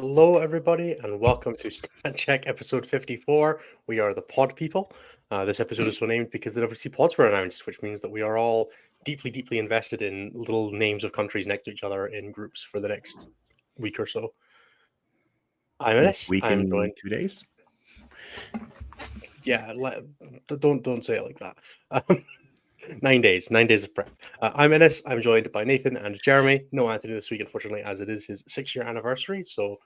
Hello, everybody, and welcome to Stat Check episode 54. We are the Pod People. This episode is so named because the WC Pods were announced, which means that we are all deeply, deeply invested in little names of countries next to each other in groups for the next week or so. I'm Ennis. Week I'm in joined. 2 days. Yeah, don't say it like that. 9 days, 9 days of prep. I'm Ennis. I'm joined by Nathan and Jeremy. No Anthony this week, unfortunately, as it is his 6-year anniversary. So,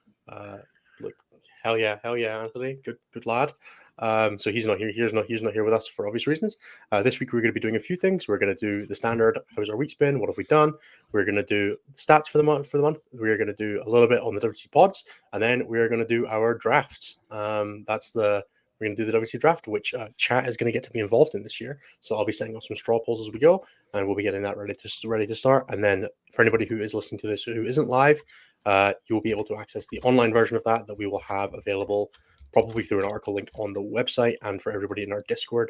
look, hell yeah, Anthony, good lad. So he's not here. He's not here with us for obvious reasons. This week we're going to be doing a few things. We're going to do the standard. How's our week's been? What have we done? We're going to do stats for the month. We're going to do a little bit on the WC pods, and then we're going to do our drafts. We're going to do the WC draft, which chat is going to get to be involved in this year. So I'll be setting up some straw polls as we go, and we'll be getting that ready to start. And then for anybody who is listening to this who isn't live, you will be able to access the online version of that we will have available probably through an article link on the website and for everybody in our Discord.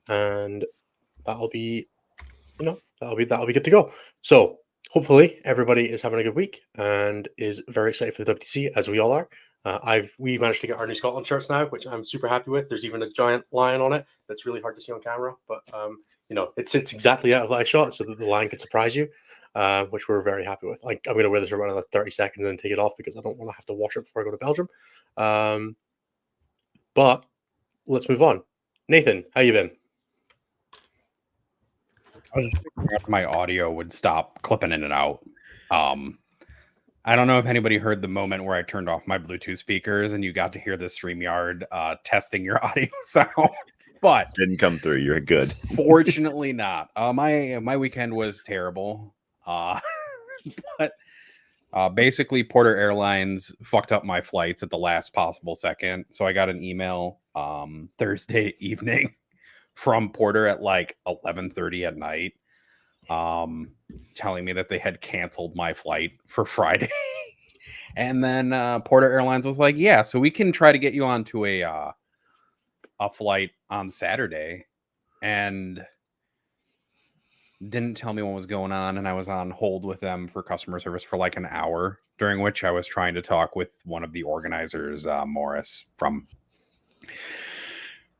And that'll be good to go. So hopefully everybody is having a good week and is very excited for the WTC, as we all are. We managed to get our new Scotland shirts now, which I'm super happy with. There's even a giant lion on it that's really hard to see on camera, but it sits exactly out of the shot so that the lion can surprise you, which we're very happy with. I'm going to wear this for around another 30 seconds and then take it off because I don't want to have to wash it before I go to Belgium. But let's move on. Nathan, how you been? I was just figuring out if my audio would stop clipping in and out. I don't know if anybody heard the moment where I turned off my Bluetooth speakers and you got to hear the StreamYard testing your audio sound, but Didn't come through. You're good. fortunately not. My weekend was terrible. But basically Porter Airlines fucked up my flights at the last possible second. So I got an email Thursday evening from Porter at like 11:30 at night, telling me that they had canceled my flight for Friday. And then Porter Airlines was like, yeah, so we can try to get you onto a flight on Saturday, and didn't tell me what was going on. And I was on hold with them for customer service for like an hour, during which I was trying to talk with one of the organizers, Morris from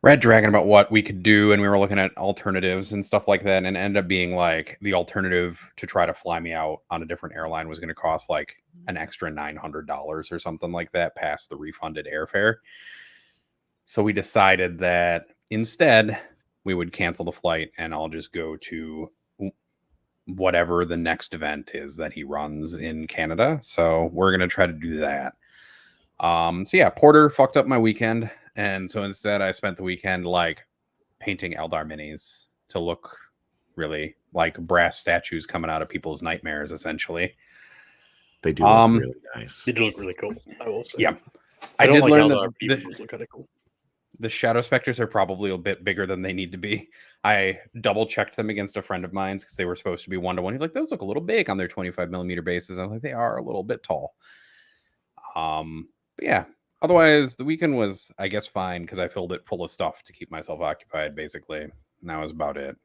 Red Dragon, about what we could do, and we were looking at alternatives and stuff like that, and it ended up being like the alternative to try to fly me out on a different airline was going to cost like an extra $900 or something like that past the refunded airfare. So we decided that instead we would cancel the flight and I'll just go to whatever the next event is that he runs in Canada. So we're going to try to do that. So yeah, Porter fucked up my weekend. And so instead I spent the weekend like painting Eldar minis to look really like brass statues coming out of people's nightmares, essentially. They do look really nice. They do look really cool, I will say. Yeah. I did learn Eldar, that look kind of cool. the Shadow Specters are probably a bit bigger than they need to be. I double checked them against a friend of mine's because they were supposed to be 1-to-1. He's like, those look a little big on their 25mm bases. I'm like, they are a little bit tall. But yeah. Otherwise, the weekend was, I guess, fine because I filled it full of stuff to keep myself occupied, basically. And that was about it.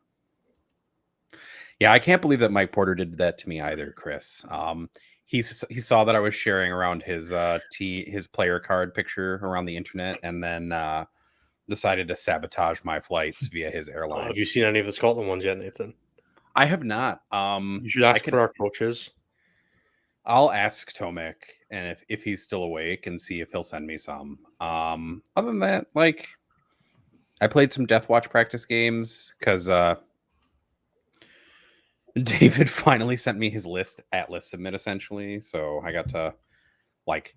Yeah, I can't believe that Mike Porter did that to me either, Chris. He saw that I was sharing around his player card picture around the internet, and then decided to sabotage my flights via his airline. Have you seen any of the Scotland ones yet, Nathan? I have not. You should ask for our coaches. I'll ask Tomek, and if he's still awake, and see if he'll send me some. Other than that, like, I played some Death Watch practice games because David finally sent me his list at list submit, essentially. So I got to like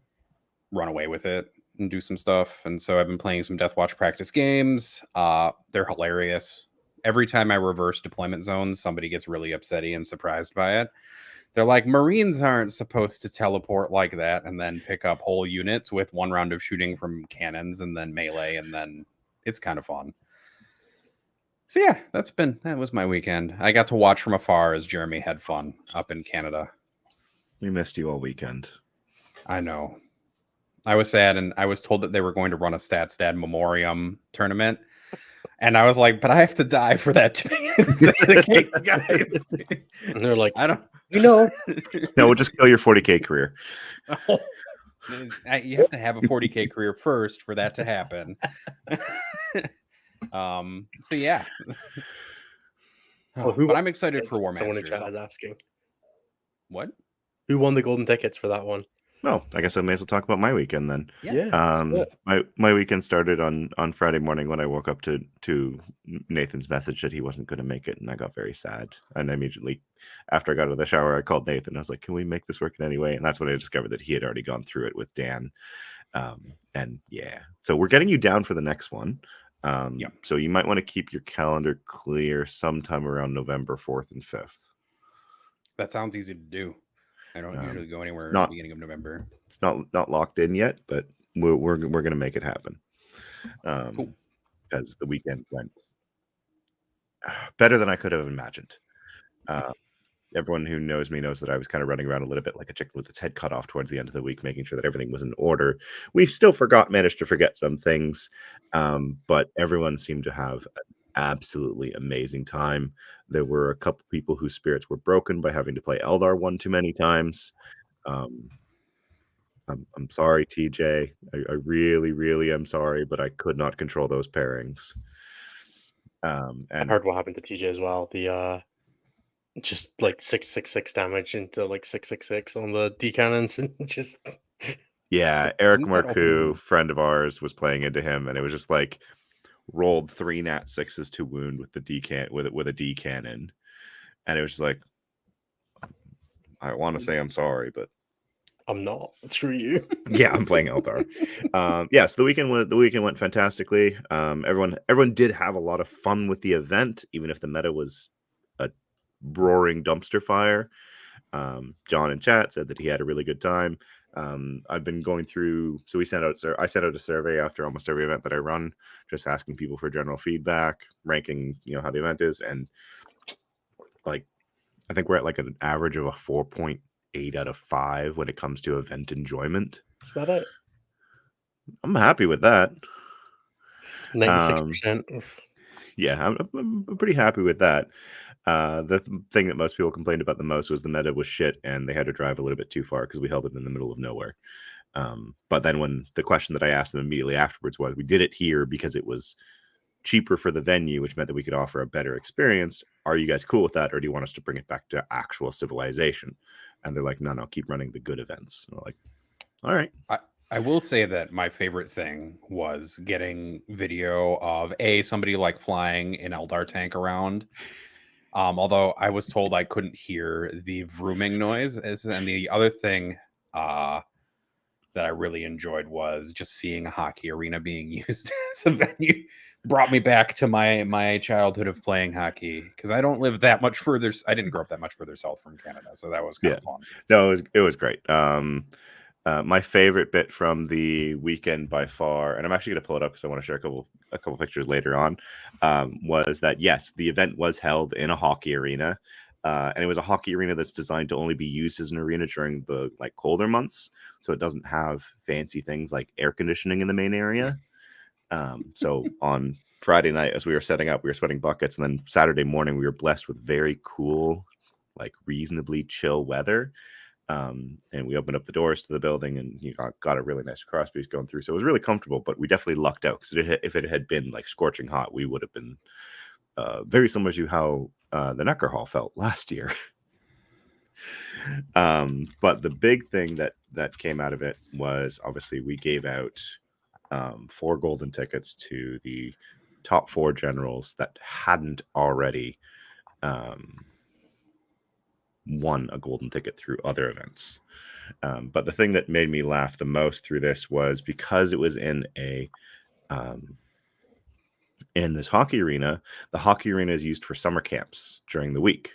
run away with it and do some stuff. And so I've been playing some Death Watch practice games. They're hilarious. Every time I reverse deployment zones, somebody gets really upsetty and surprised by it. They're like, Marines aren't supposed to teleport like that and then pick up whole units with one round of shooting from cannons and then melee, and then it's kind of fun. So yeah, that was my weekend. I got to watch from afar as Jeremy had fun up in Canada. We missed you all weekend. I know. I was sad, and I was told that they were going to run a StatStat Memoriam tournament. And I was like, but I have to die for that to be the case, guys. And they're like, I don't. No, we'll just kill your 40K career. You have to have a 40K career first for that to happen. So yeah. Oh, who But won I'm excited the for tickets? Someone in War chat Masters. is asking. What? Who won the golden tickets for that one? Well, I guess I may as well talk about my weekend then. Yeah. let's do it. My weekend started on Friday morning when I woke up to Nathan's message that he wasn't going to make it, and I got very sad. And immediately after I got out of the shower, I called Nathan. I was like, "Can we make this work in any way?" And that's when I discovered that he had already gone through it with Dan. And yeah, so we're getting you down for the next one. Yep. So you might want to keep your calendar clear sometime around November 4th and 5th. That sounds easy to do. I don't usually go anywhere at not- the beginning of November. It's not locked in yet, but we're going to make it happen. Cool. Because the weekend went better than I could have imagined. Everyone who knows me knows that I was kind of running around a little bit like a chicken with its head cut off towards the end of the week, making sure that everything was in order. We still managed to forget some things, but everyone seemed to have an absolutely amazing time. There were a couple people whose spirits were broken by having to play Eldar one too many times. I'm sorry, TJ. I really, really am sorry, but I could not control those pairings. I And heard what happened to TJ as well. The just like 666 damage into like 666 on the D cannons and just yeah, Eric Didn't that Marcoux, open- friend of ours, was playing into him, and it was just like rolled 3 nat 6s to wound with the with a D cannon, and it was just like, I want to say I'm sorry, but I'm not. Screw you. yeah, I'm playing Eldar. So the weekend went fantastically. Everyone did have a lot of fun with the event, even if the meta was a roaring dumpster fire. John in chat said that he had a really good time. I've been going through, so I sent out a survey after almost every event that I run, just asking people for general feedback, ranking, how the event is, and like I think we're at like an average of a 4.8 out of 5 when it comes to event enjoyment. Is that it? I'm happy with that. 96%. Yeah, I'm pretty happy with that. The thing that most people complained about the most was the meta was shit, and they had to drive a little bit too far because we held it in the middle of nowhere. But then when the question that I asked them immediately afterwards was, we did it here because it was cheaper for the venue, which meant that we could offer a better experience. Are you guys cool with that, or do you want us to bring it back to actual civilization? And they're like, no, keep running the good events. And we're like, all right. I will say that my favorite thing was getting video of somebody like flying an Eldar tank around. Although I was told I couldn't hear the vrooming noise. And the other thing that I really enjoyed was just seeing a hockey arena being used as a venue. Brought me back to my childhood of playing hockey, because I don't live that much further. I didn't grow up that much further south from Canada, so that was kind of fun. No, it was great. My favorite bit from the weekend by far, and I'm actually going to pull it up because I want to share a couple pictures later on, was that yes, the event was held in a hockey arena, and it was a hockey arena that's designed to only be used as an arena during the colder months, so it doesn't have fancy things like air conditioning in the main area. So on Friday night, as we were setting up, we were sweating buckets, and then Saturday morning we were blessed with very cool, reasonably chill weather. And we opened up the doors to the building, and you got a really nice cross breeze going through. So it was really comfortable, but we definitely lucked out, because if it had been scorching hot, we would have been very similar to how the Necker Hall felt last year. But the big thing that came out of it was, obviously, we gave out 4 golden tickets to the top 4 generals that hadn't already won a golden ticket through other events. But the thing that made me laugh the most through this was, because it was in this hockey arena, the hockey arena is used for summer camps during the week.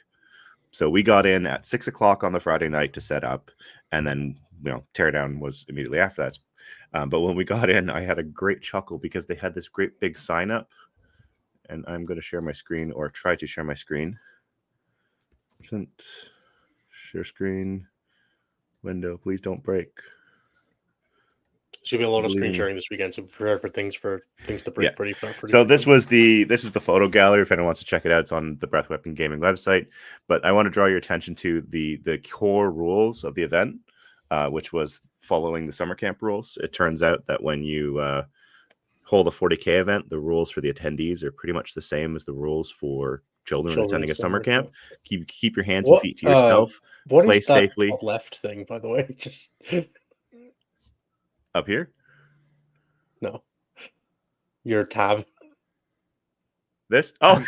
So we got in at 6 o'clock on the Friday night to set up, and then teardown was immediately after that. But when we got in, I had a great chuckle because they had this great big sign up, and I'm going to share my screen, or try to share my screen. Share screen window, please don't break. There's gonna be a lot of screen sharing this weekend, so prepare for things to break pretty. So this is the photo gallery. If anyone wants to check it out, it's on the Breath Weapon Gaming website. But I want to draw your attention to the core rules of the event. which was following the summer camp rules. It turns out that when you hold a 40K event, the rules for the attendees are pretty much the same as the rules for children attending a summer camp. Keep your hands and feet to yourself. What play is that safely. top left thing, by the way? Just Up here? no. Your tab. This? Oh.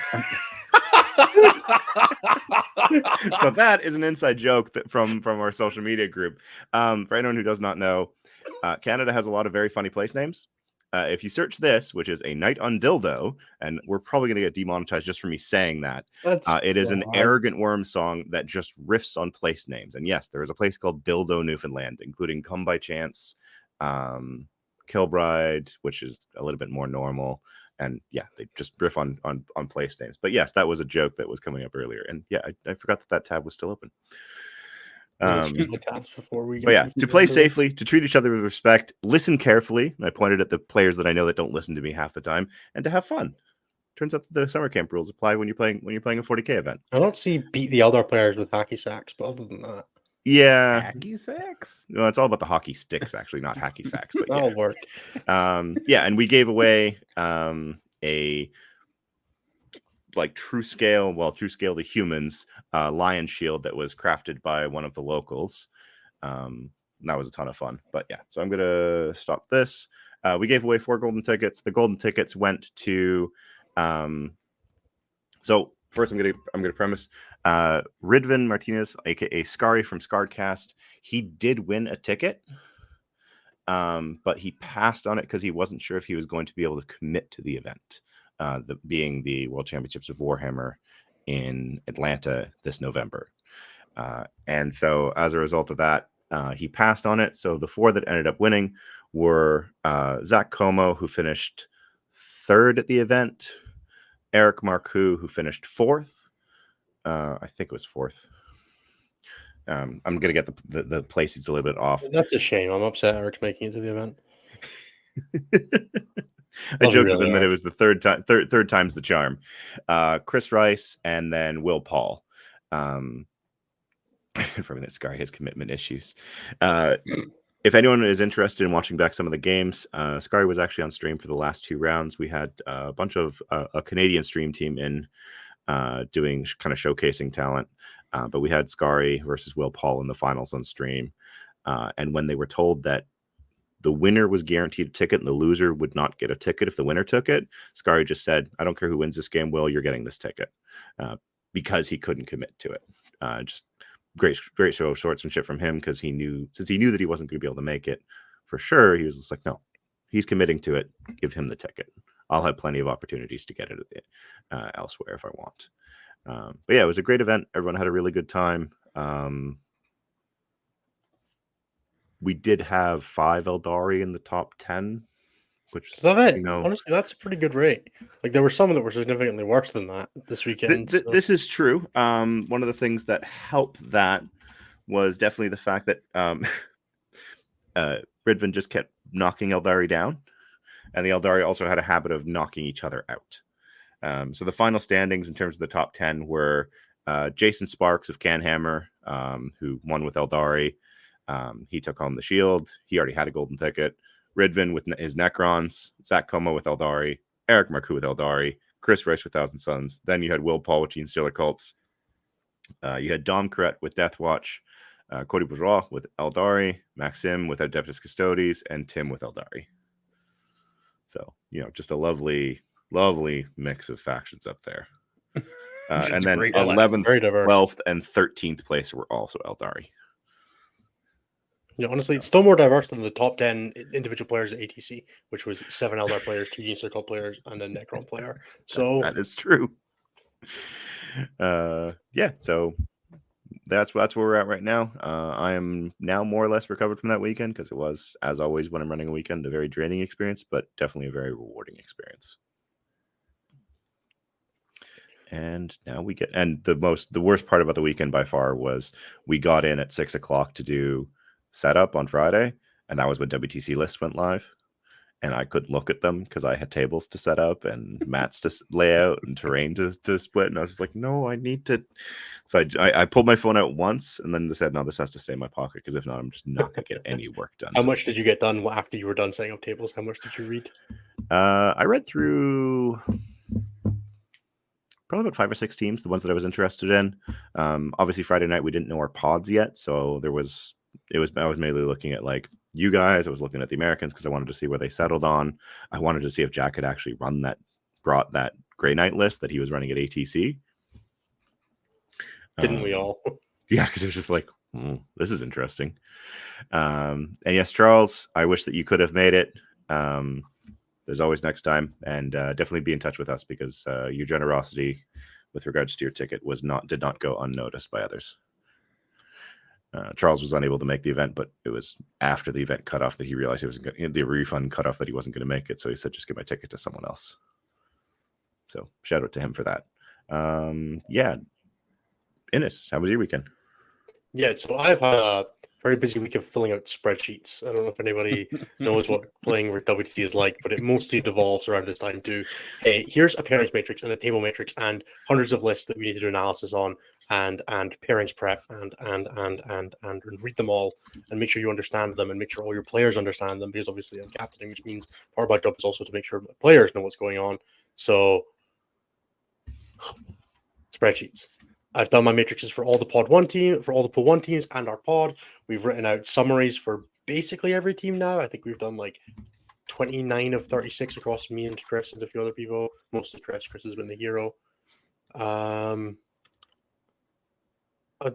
So that is an inside joke from our social media group. For anyone who does not know, Canada has a lot of very funny place names. If you search this, which is a night on dildo, and we're probably going to get demonetized just for me saying that, it is an arrogant worm song that just riffs on place names. And yes, there is a place called Dildo, Newfoundland, including Come by Chance, Kilbride, which is a little bit more normal. And yeah, they just riff on place names. But yes, that was a joke that was coming up earlier. And yeah, I forgot that tab was still open. But yeah, to play safely, to treat each other with respect, listen carefully. I pointed at the players that I know that don't listen to me half the time, and to have fun. Turns out that the summer camp rules apply when you're playing a 40K event. I don't see beat the Eldar players with hacky sacks, but other than that, yeah, hacky sacks. No, it's all about the hockey sticks, actually, not hacky sacks. But that'll work. Yeah, and we gave away a true scale to humans lion shield that was crafted by one of the locals. That was a ton of fun. But yeah, so I'm gonna stop this. We gave away 4 golden tickets. The golden tickets went to so first I'm gonna premise Ridvan Martinez, aka Scary from Scarredcast. He did win a ticket, but he passed on it because he wasn't sure if he was going to be able to commit to the event. Being the World Championships of Warhammer in Atlanta this November. And so as a result of that, he passed on it. So the 4 that ended up winning were Zach Como, who finished 3rd at the event, Eric Marcoux, who finished 4th. I think it was 4th. I'm going to get the placings a little bit off. That's a shame. I'm upset Eric's making it to the event. I joked with him that it was the third time's the charm. Chris Rice and then Will Paul. Confirming that Scar has commitment issues. If anyone is interested in watching back some of the games, Scar was actually on stream for the last 2 rounds. We had a bunch of a Canadian stream team in doing kind of showcasing talent. But we had Scary versus Will Paul in the finals on stream. And when they were told that the winner was guaranteed a ticket and the loser would not get a ticket if the winner took it, Scary just said, I don't care who wins this game, Will, you're getting this ticket. Because he couldn't commit to it. Just great show of swordsmanship from him, because since he knew that he wasn't going to be able to make it for sure, he was just like, no, he's committing to it. Give him the ticket. I'll have plenty of opportunities to get it elsewhere if I want. But yeah, it was a great event. Everyone had a really good time. We did have 5 Eldari in the top 10, which is that it? Honestly, that's a pretty good rate. Like, there were some that were significantly worse than that this weekend. This is true. One of the things that helped that was definitely the fact that Ridvan just kept knocking Eldari down, and the Eldari also had a habit of knocking each other out. So the final standings in terms of the top 10 were Jason Sparks of Canhammer, who won with Eldari. He took home the shield. He already had a golden ticket. Ridvan with his Necrons, Zach Como with Eldari, Eric Marcoux with Eldari, Chris Rice with Thousand Suns. Then you had Will Paul with Gene Stealer Cults. You had Dom Corrette with Deathwatch, Cody Bourgeois with Eldari, Maxim with Adeptus Custodes, and Tim with Eldari. So, just a lovely mix of factions up there. And then 11th, 12th, and 13th place were also Eldari. Yeah, honestly, it's still more diverse than the top 10 individual players at ATC, which was 7 Eldar players, 2 Gene Circle players, and a Necron player. So that is true. Yeah, so that's where we're at right now. I am now more or less recovered from that weekend, because it was, as always, when I'm running a weekend, a very draining experience, but definitely a very rewarding experience. And now the worst part about the weekend by far was we got in at 6:00 to do setup on Friday, and that was when WTC lists went live. and I couldn't look at them because I had tables to set up and mats to lay out and terrain to split. And I was just like, no, I need to. So I pulled my phone out once and then said, no, this has to stay in my pocket because if not, I'm just not going to get any work done. How much did you get done after you were done setting up tables? How much did you read? I read through probably about 5 or 6 teams, the ones that I was interested in. Obviously, Friday night we didn't know our pods yet, so I was mainly looking at like you guys. I was looking at the Americans because I wanted to see where they settled on. I wanted to see if Jack had actually brought that Grey Knight list that he was running at ATC. Didn't we all? Yeah, because it was just like, this is interesting. And yes, Charles, I wish that you could have made it. There's always next time, and definitely be in touch with us because your generosity with regards to your ticket did not go unnoticed by others. Charles was unable to make the event, but it was after the event cut off that he realized he wasn't going. The refund cut off that he wasn't going to make it, so he said, "Just give my ticket to someone else." So shout out to him for that. Yeah, Innes, how was your weekend? Yeah, so I've had a very busy week of filling out spreadsheets. I don't know if anybody knows what playing with WTC is like, but it mostly devolves around this time to, hey, here's a pairings matrix and a table matrix and hundreds of lists that we need to do analysis on and pairings prep and read them all and make sure you understand them and make sure all your players understand them, because obviously I'm captaining, which means part of my job is also to make sure my players know what's going on. So spreadsheets. I've done my matrices for all the pod 1 team, for all the pool 1 teams and our pod. We've written out summaries for basically every team now. I think we've done like 29 of 36 across me and Chris and a few other people. Mostly Chris. Chris has been the hero.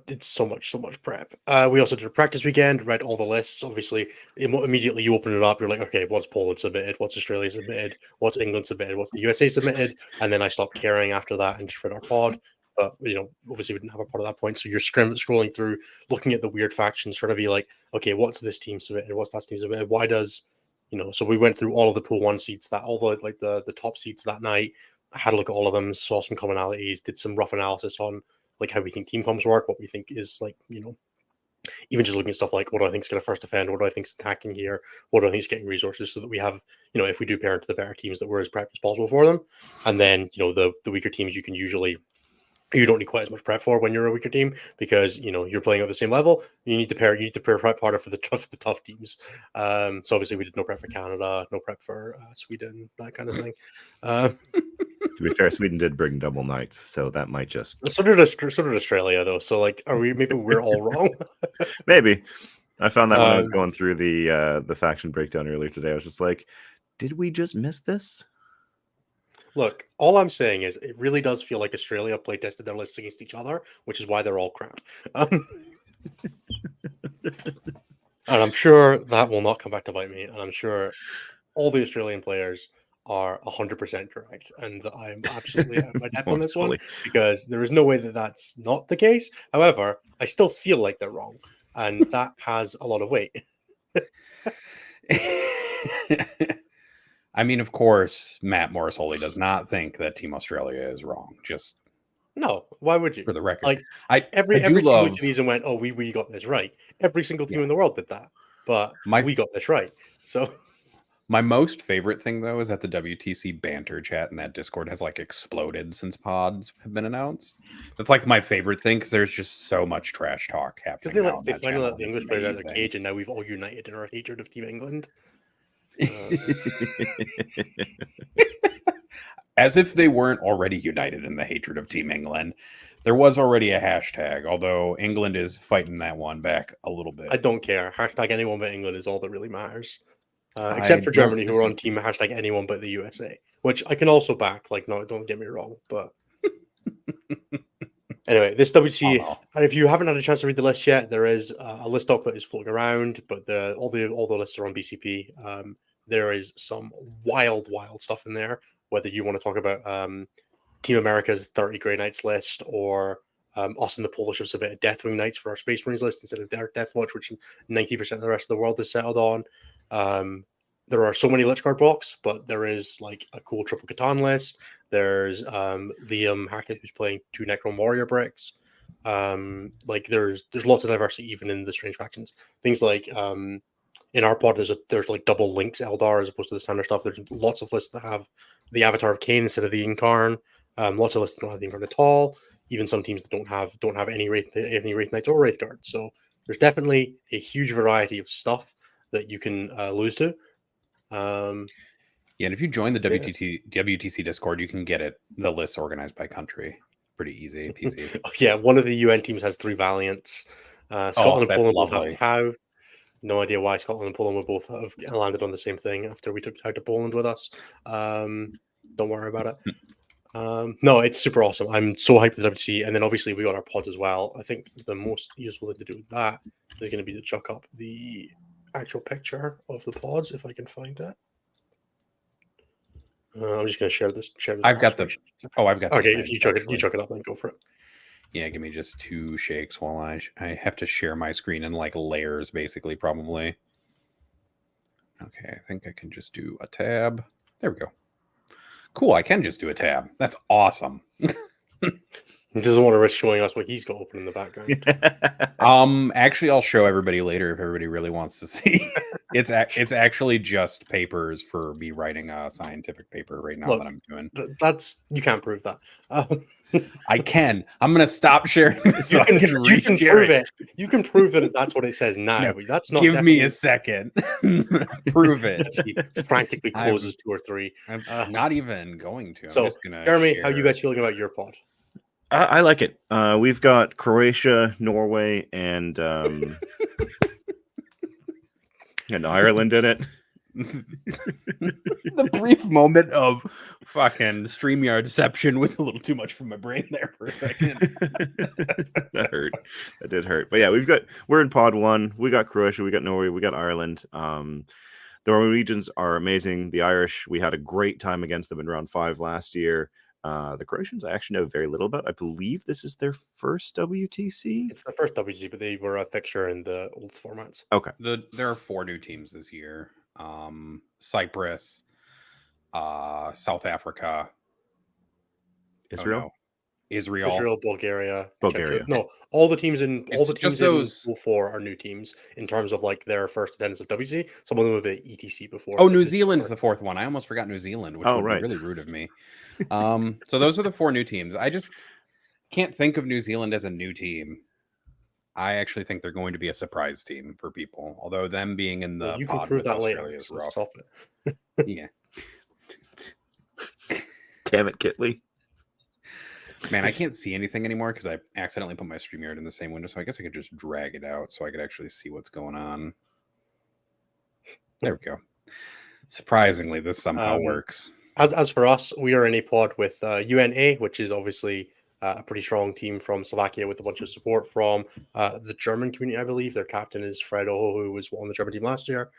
It's so much prep. We also did a practice weekend, read all the lists. Obviously, immediately you open it up, you're like, okay, what's Poland submitted? What's Australia submitted? What's England submitted? What's the USA submitted? And then I stopped caring after that and just read our pod. But, obviously we didn't have a pod at that point. So you're scrolling through, looking at the weird factions, trying to be like, okay, what's this team submitted? What's that team submitted? Why does, so we went through all of the pool 1 seats, the top seats that night. I had a look at all of them, saw some commonalities, did some rough analysis on like how we think team comps work, what we think is like, even just looking at stuff like what do I think is going to first defend, what do I think is attacking here, what do I think is getting resources, so that we have, if we do pair into the better teams, that we're as prepped as possible for them. And then, the weaker teams you don't need quite as much prep for when you're a weaker team, because you're playing at the same level. You need to prep harder for the tough teams. So obviously we did no prep for Canada, no prep for Sweden, that kind of thing. To be fair, Sweden did bring double knights, so that might just. So did Australia, though. So like, maybe we're all wrong? Maybe. I found that when I was going through the faction breakdown earlier today. I was just like, did we just miss this? Look, all I'm saying is it really does feel like Australia play tested their lists against each other, which is why they're all crap. And I'm sure that will not come back to bite me. And I'm sure all the Australian players are 100% correct. And I'm absolutely out of my depth on this one, because there is no way that that's not the case. However, I still feel like they're wrong. And that has a lot of weight. I mean, of course, Matt Morris-Holy does not think that Team Australia is wrong. Just no, why would you? For the record, like every team looked at these and went, "Oh, we got this right." Every single team in the world did that, but we got this right. So, my most favorite thing though is that the WTC banter chat in that Discord has like exploded since pods have been announced. That's like my favorite thing, because there's just so much trash talk happening. Because they finally let the English players out of the cage, and now we've all united in our hatred of Team England. As if they weren't already united in the hatred of Team England. There was already a hashtag, although England is fighting that one back a little bit. I don't care. Hashtag anyone but England is all that really matters. Except for Germany, who are on team hashtag anyone but the USA, which I can also back. Like, no, don't get me wrong, but anyway, this WTC, and if you haven't had a chance to read the list yet, there is a list doc that is floating around, but all the lists are on BCP. There is some wild stuff in there. Whether you want to talk about Team America's 30 Grey Knights list, or us and the Polish have submitted Deathwing Knights for our Space Marines list instead of their Death Watch, which 90% of the rest of the world is settled on. There are so many Lich Card blocks, but there is like a cool triple Catan list. There's Liam Hackett, who's playing 2 Necron Warrior bricks. Like there's lots of diversity even in the strange factions. Things like in our pod, there's like double links Eldar as opposed to the standard stuff. There's lots of lists that have the avatar of Kane instead of the Incarn. Lots of lists that don't have the Incarn at all. Even some teams that don't have any Wraith Knights or Wraith Guards. So there's definitely a huge variety of stuff that you can lose to. Yeah, and if you join the WTC Discord, you can get the list organized by country. Pretty easy, PC. Yeah, one of the UN teams has 3 Valiants. Scotland and that's Poland both have lovely. POW. No idea why Scotland and Poland would both have landed on the same thing after we took out to Poland with us. Don't worry about it. No, it's super awesome. I'm so hyped with WTC, and then obviously we got our pods as well. I think the most useful thing to do with that is going to be to chuck up the actual picture of the pods if I can find it. I'm just going to share this. I've got the. Oh, I've got. Okay, if you chuck it up, then go for it. Yeah, give me just 2 shakes while I have to share my screen in like layers, basically, probably. Okay, I think I can just do a tab. There we go. Cool, I can just do a tab. That's awesome. He doesn't want to risk showing us what he's got open in the background. Actually, I'll show everybody later if everybody really wants to see. It's actually just papers for me writing a scientific paper right now. Look, that I'm doing. You can't prove that. I can. I'm gonna stop sharing this so I can prove it. You can prove that that's what it says now. No, but that's not. Give me a second. Prove it. He frantically closes 2 or 3. I'm not even going to. I'm just gonna. Jeremy, how you guys feeling about your pod? I like it. We've got Croatia, Norway, and Ireland in it. The brief moment of fucking StreamYardception was a little too much for my brain there for a second. That hurt. That did hurt. But yeah, we're in pod 1. We got Croatia, we got Norway, we got Ireland. The Norwegians are amazing. The Irish, we had a great time against them in round 5 last year. The Croatians, I actually know very little about. I believe this is their first WTC. It's the first WTC, but they were a fixture in the old formats. Okay. There are 4 new teams this year. Cyprus, South Africa, Israel, Bulgaria. Czechia. No, all the teams in those 4 are new teams in terms of like their first attendance of WTC. Some of them have been ETC before. Oh, New Zealand's the 4th one. I almost forgot New Zealand, which would be really rude of me. So those are the 4 new teams. I just can't think of New Zealand as a new team. I actually think they're going to be a surprise team for people, although them being in the you can prove that later. Is rough. Stop it. Yeah. Damn it, Kitley. Man, I can't see anything anymore because I accidentally put my StreamYard in the same window. So I guess I could just drag it out so I could actually see what's going on. There we go. Surprisingly, this somehow works. As for us, we are in a pod with UNA, which is obviously a pretty strong team from Slovakia with a bunch of support from the German community, I believe. Their captain is Fred Oho, who was on the German team last year.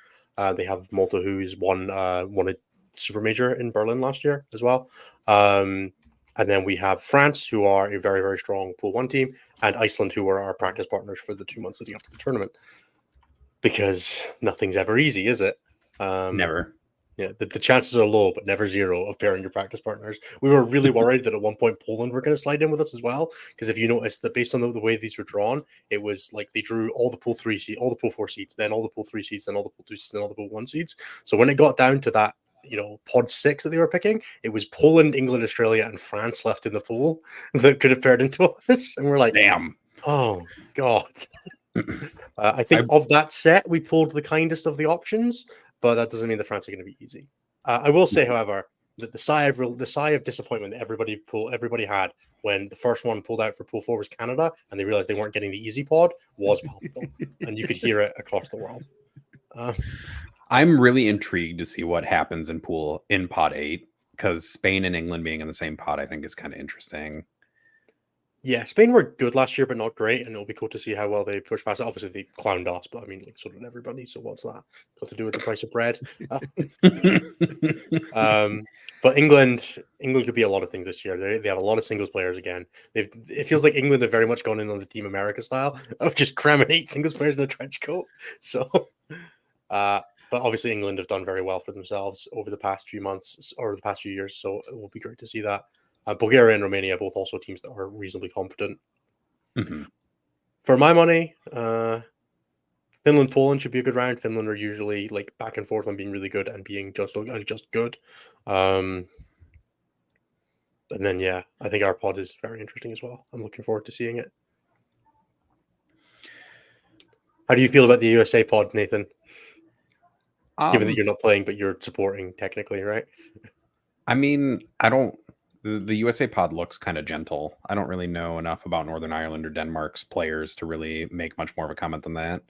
They have Malta, who's won a super major in Berlin last year as well. And then we have France, who are a very, very strong Pool 1 team, and Iceland, who are our practice partners for the 2 months leading up to the tournament. Because nothing's ever easy, is it? Never. Yeah, the chances are low, but never zero of pairing your practice partners. We were really worried that at one point Poland were going to slide in with us as well, because if you notice that based on the way these were drawn, it was like they drew all the Pool 3 seeds, all the Pool 4 seeds, then all the Pool 3 seeds, then all the Pool 2 seeds, then all the Pool 1 seeds. So when it got down to that, pod 6 that they were picking, it was Poland, England, Australia, and France left in the pool that could have paired into us, and we're like, damn, oh god. I think of that set, we pulled the kindest of the options, but that doesn't mean the France are going to be easy. I will say, however, that the sigh of disappointment that everybody had when the first one pulled out for Pool 4 was Canada, and they realized they weren't getting the easy pod, was palpable, and you could hear it across the world. I'm really intrigued to see what happens in pod 8, because Spain and England being in the same pod, I think, is kind of interesting. Yeah, Spain were good last year, but not great, and it'll be cool to see how well they push past it. Obviously, they clowned us, but I mean, like, so did everybody. So what's that got to do with the price of bread? But England could be a lot of things this year. They have a lot of singles players again. It feels like England have very much gone in on the Team America style of just cramming 8 singles players in a trench coat. So, but obviously, England have done very well for themselves over the past few months or the past few years. So it will be great to see that. Bulgaria and Romania, both also teams that are reasonably competent. Mm-hmm. For my money, Finland Poland should be a good round. Finland are usually like back and forth on being really good and being just good. And then yeah, I think our pod is very interesting as well. I'm looking forward to seeing it. How do you feel about the USA pod, Nathan? Given that you're not playing, but you're supporting technically, right? I mean, I don't. The USA pod looks kind of gentle. I don't really know enough about Northern Ireland or Denmark's players to really make much more of a comment than that.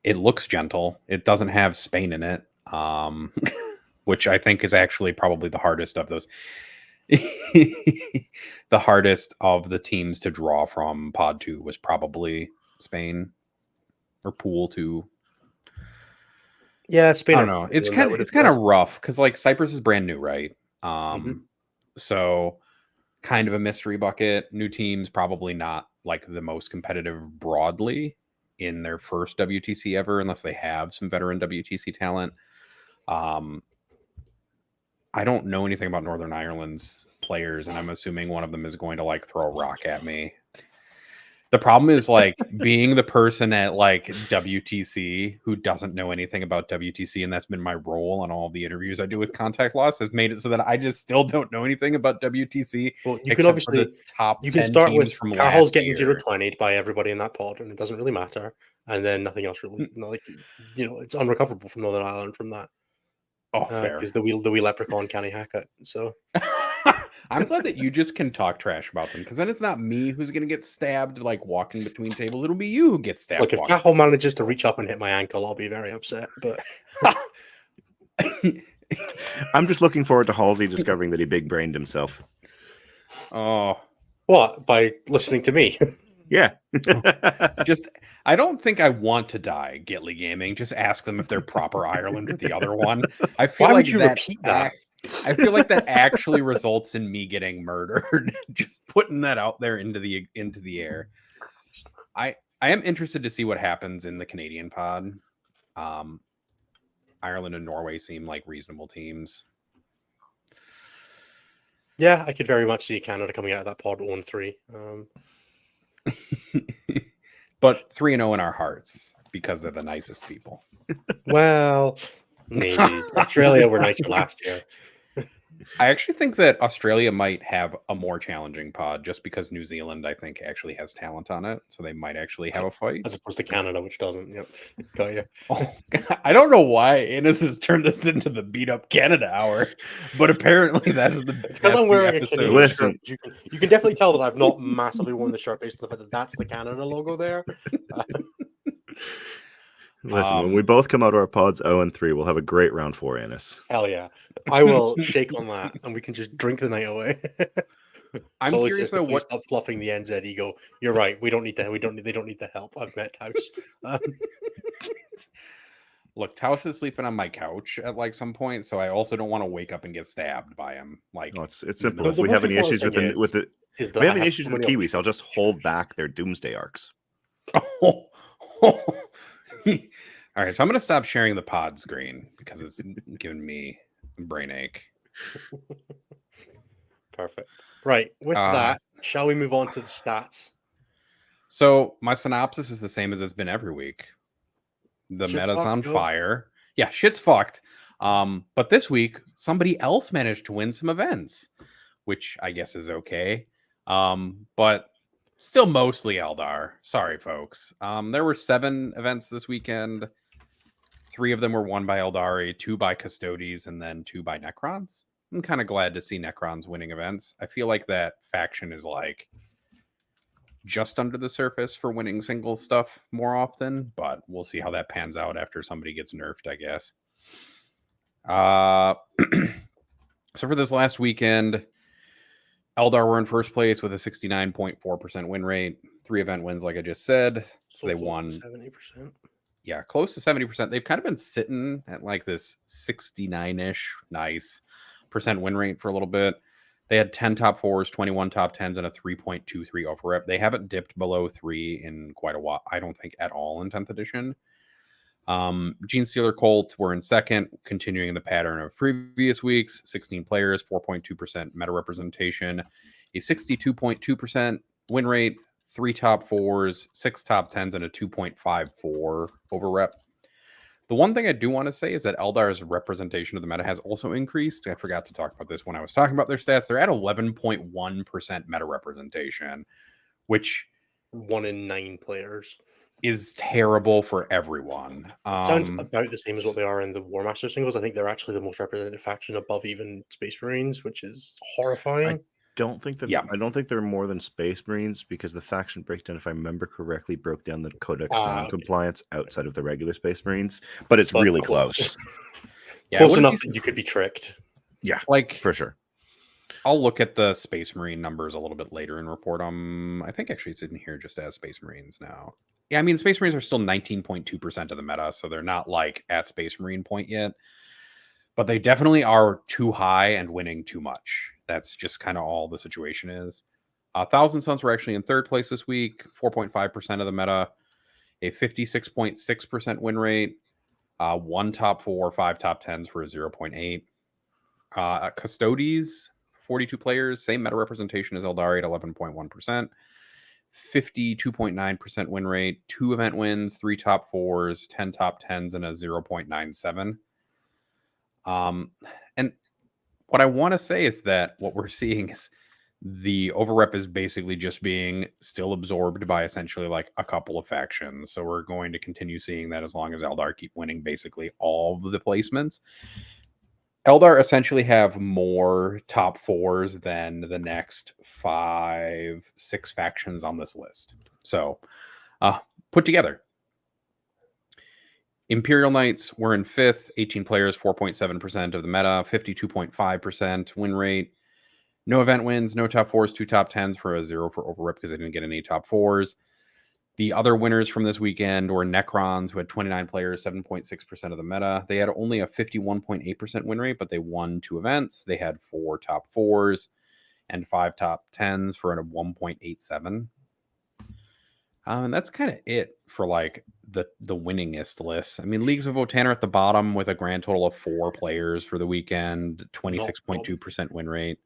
It looks gentle. It doesn't have Spain in it, which I think is actually probably the hardest of those. The hardest of the teams to draw from Pod 2 was probably Spain or Pool 2. Yeah, Spain. I don't know. It's kind of rough because like Cyprus is brand new, right? So kind of a mystery bucket. New teams probably not like the most competitive broadly in their first WTC ever, unless they have some veteran WTC talent. I don't know anything about Northern Ireland's players, and I'm assuming one of them is going to like throw a rock at me. The problem is like being the person at like WTC who doesn't know anything about WTC, and that's been my role on all the interviews I do with Contact Loss, has made it so that I just still don't know anything about WTC. Well, you can obviously top you can 10 start teams with from Carl's last getting year. 0-20'd by everybody in that pod, and it doesn't really matter. And then nothing else really, like it's unrecoverable from Northern Ireland from that. Oh, fair. Because the wee leprechaun can't hack it. So I'm glad that you just can talk trash about them, because then it's not me who's going to get stabbed like walking between tables. It'll be you who gets stabbed. Look, if Cahill manages to reach up and hit my ankle, I'll be very upset. But I'm just looking forward to Halsey discovering that he big brained himself. Oh, what? By listening to me? Yeah. Just, I don't think I want to die, Gitly Gaming. Just ask them if they're proper Ireland or the other one. I feel Why like would you repeat that? I feel like that actually results in me getting murdered. Just putting that out there into the air. I am interested to see what happens in the Canadian pod. Ireland and Norway seem like reasonable teams. Yeah, I could very much see Canada coming out of that pod 1-3. But 3-0 in our hearts because they're the nicest people. Well, maybe. Australia were nicer last year. I actually think that Australia might have a more challenging pod just because New Zealand, I think, actually has talent on it. So they might actually have a fight. As opposed to Canada, which doesn't. Yep. Got you. Oh, I don't know why Innes has turned this into the beat up Canada hour, but apparently that's the It's because I'm wearing a Canadian Listen. shirt. You can definitely tell that I've not massively worn the shirt based on the fact that that's the Canada logo there. Listen, when we both come out of our pods 0-3, we'll have a great round 4, Ennis. Hell yeah. I will shake on that and we can just drink the night away. I'm Sully curious says to about what stop fluffing the NZ ego. You're right. They don't need the help. I've met House. Look, Taos is sleeping on my couch at like some point, so I also don't want to wake up and get stabbed by him. Like, No, it's simple. If we have any issues with Kiwis, I'll just hold back their doomsday arcs. All right, so I'm going to stop sharing the pod screen because it's giving me a brain ache. Perfect. Right. With that, shall we move on to the stats? So my synopsis is the same as it's been every week. The Shit's meta's fucked, on Joe. fire. Yeah, shit's fucked. But this week, somebody else managed to win some events, which I guess is okay. But still mostly Eldar. Sorry, folks. There were 7 events this weekend. 3 of them were won by Eldari, 2 by Custodes, and then 2 by Necrons. I'm kind of glad to see Necrons winning events. I feel like that faction is like just under the surface for winning singles stuff more often, but we'll see how that pans out after somebody gets nerfed, I guess. So for this last weekend, Eldar were in first place with a 69.4% win rate. 3 event wins, like I just said. So they won 70%. Yeah, close to 70%. They've kind of been sitting at like this 69-ish nice percent win rate for a little bit. They had 10 top 4s, 21 top 10s, and a 3.23 over rep. They haven't dipped below 3 in quite a while, I don't think at all in 10th edition. Genestealer Colt were in second, continuing the pattern of previous weeks. 16 players, 4.2% meta representation, a 62.2% win rate, 3 top 4s, 6 top 10s, and a 2.54 over rep. The one thing I do want to say is that Eldar's representation of the meta has also increased. I forgot to talk about this when I was talking about their stats. They're at 11.1% meta representation, which 1 in 9 players. is terrible for everyone. Sounds about the same as what they are in the War Master singles. I think they're actually the most represented faction above even Space Marines, which is horrifying. Don't think that. Yeah. I don't think they're more than Space Marines because the faction breakdown, if I remember correctly, broke down the Codex non-compliance outside of the regular Space Marines, but it's really close. Yeah, Close enough that you could be tricked. Yeah, like for sure. I'll look at the Space Marine numbers a little bit later and report them. I think actually it's in here just as Space Marines now. Yeah, I mean Space Marines are still 19.2% of the meta, so they're not like at Space Marine point yet. But they definitely are too high and winning too much. That's just kind of all the situation is. Thousand Sons were actually in third place this week, 4.5% of the meta, a 56.6% win rate, 1 top 4, 5 top 10s for a 0.8. Custodes, 42 players, same meta representation as Eldari at 11.1%, 52.9% win rate, 2 event wins, 3 top 4s, 10 top 10s, and a 0.97. And what I want to say is that what we're seeing is the overrep is basically just being still absorbed by essentially like a couple of factions. So we're going to continue seeing that as long as Eldar keep winning basically all of the placements. Eldar essentially have more top 4s than the next 5, 6 factions on this list. So put together. Imperial Knights were in 5th, 18 players, 4.7% of the meta, 52.5% win rate. No event wins, no top 4s, 2 top 10s for a 0 for overrep because they didn't get any top 4s. The other winners from this weekend were Necrons, who had 29 players, 7.6% of the meta. They had only a 51.8% win rate, but they won 2 events. They had 4 top 4s and 5 top 10s for a 1.87. And that's kind of it for like the winningest list. I mean, Leagues of Votann are at the bottom with a grand total of 4 players for the weekend, 26.2% win rate.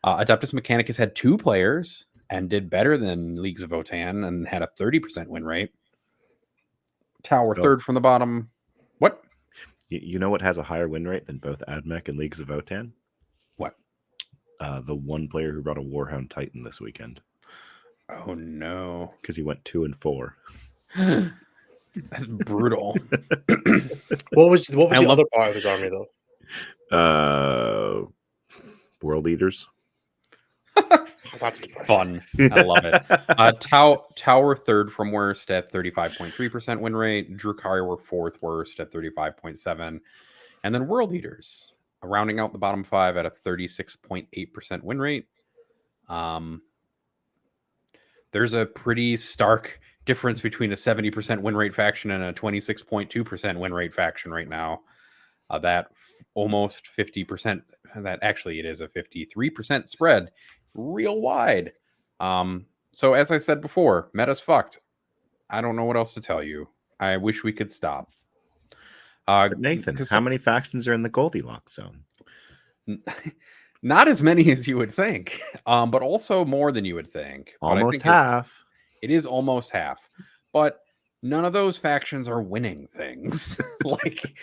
Adeptus Mechanicus had 2 players and did better than Leagues of Votann and had a 30% win rate. Tower third from the bottom. What? You know what has a higher win rate than both AdMech and Leagues of Votann? What? The one player who brought a Warhound Titan this weekend. Oh no! Because he went 2 and 4. That's brutal. What was the other part of his army though? World Eaters. That's fun. I love it. Tower third from worst at 35.3% win rate. Drukhari were 4th worst at 35.7%, and then World Eaters rounding out the bottom 5 at a 36.8% win rate. There's a pretty stark difference between a 70% win rate faction and a 26.2% win rate faction right now. Almost 50%, that actually it is a 53% spread, real wide. So as I said before, meta's fucked. I don't know what else to tell you. I wish we could stop. But Nathan, how many factions are in the Goldilocks zone? Not as many as you would think, but also more than you would think. Almost half. It is almost half, but none of those factions are winning things. Like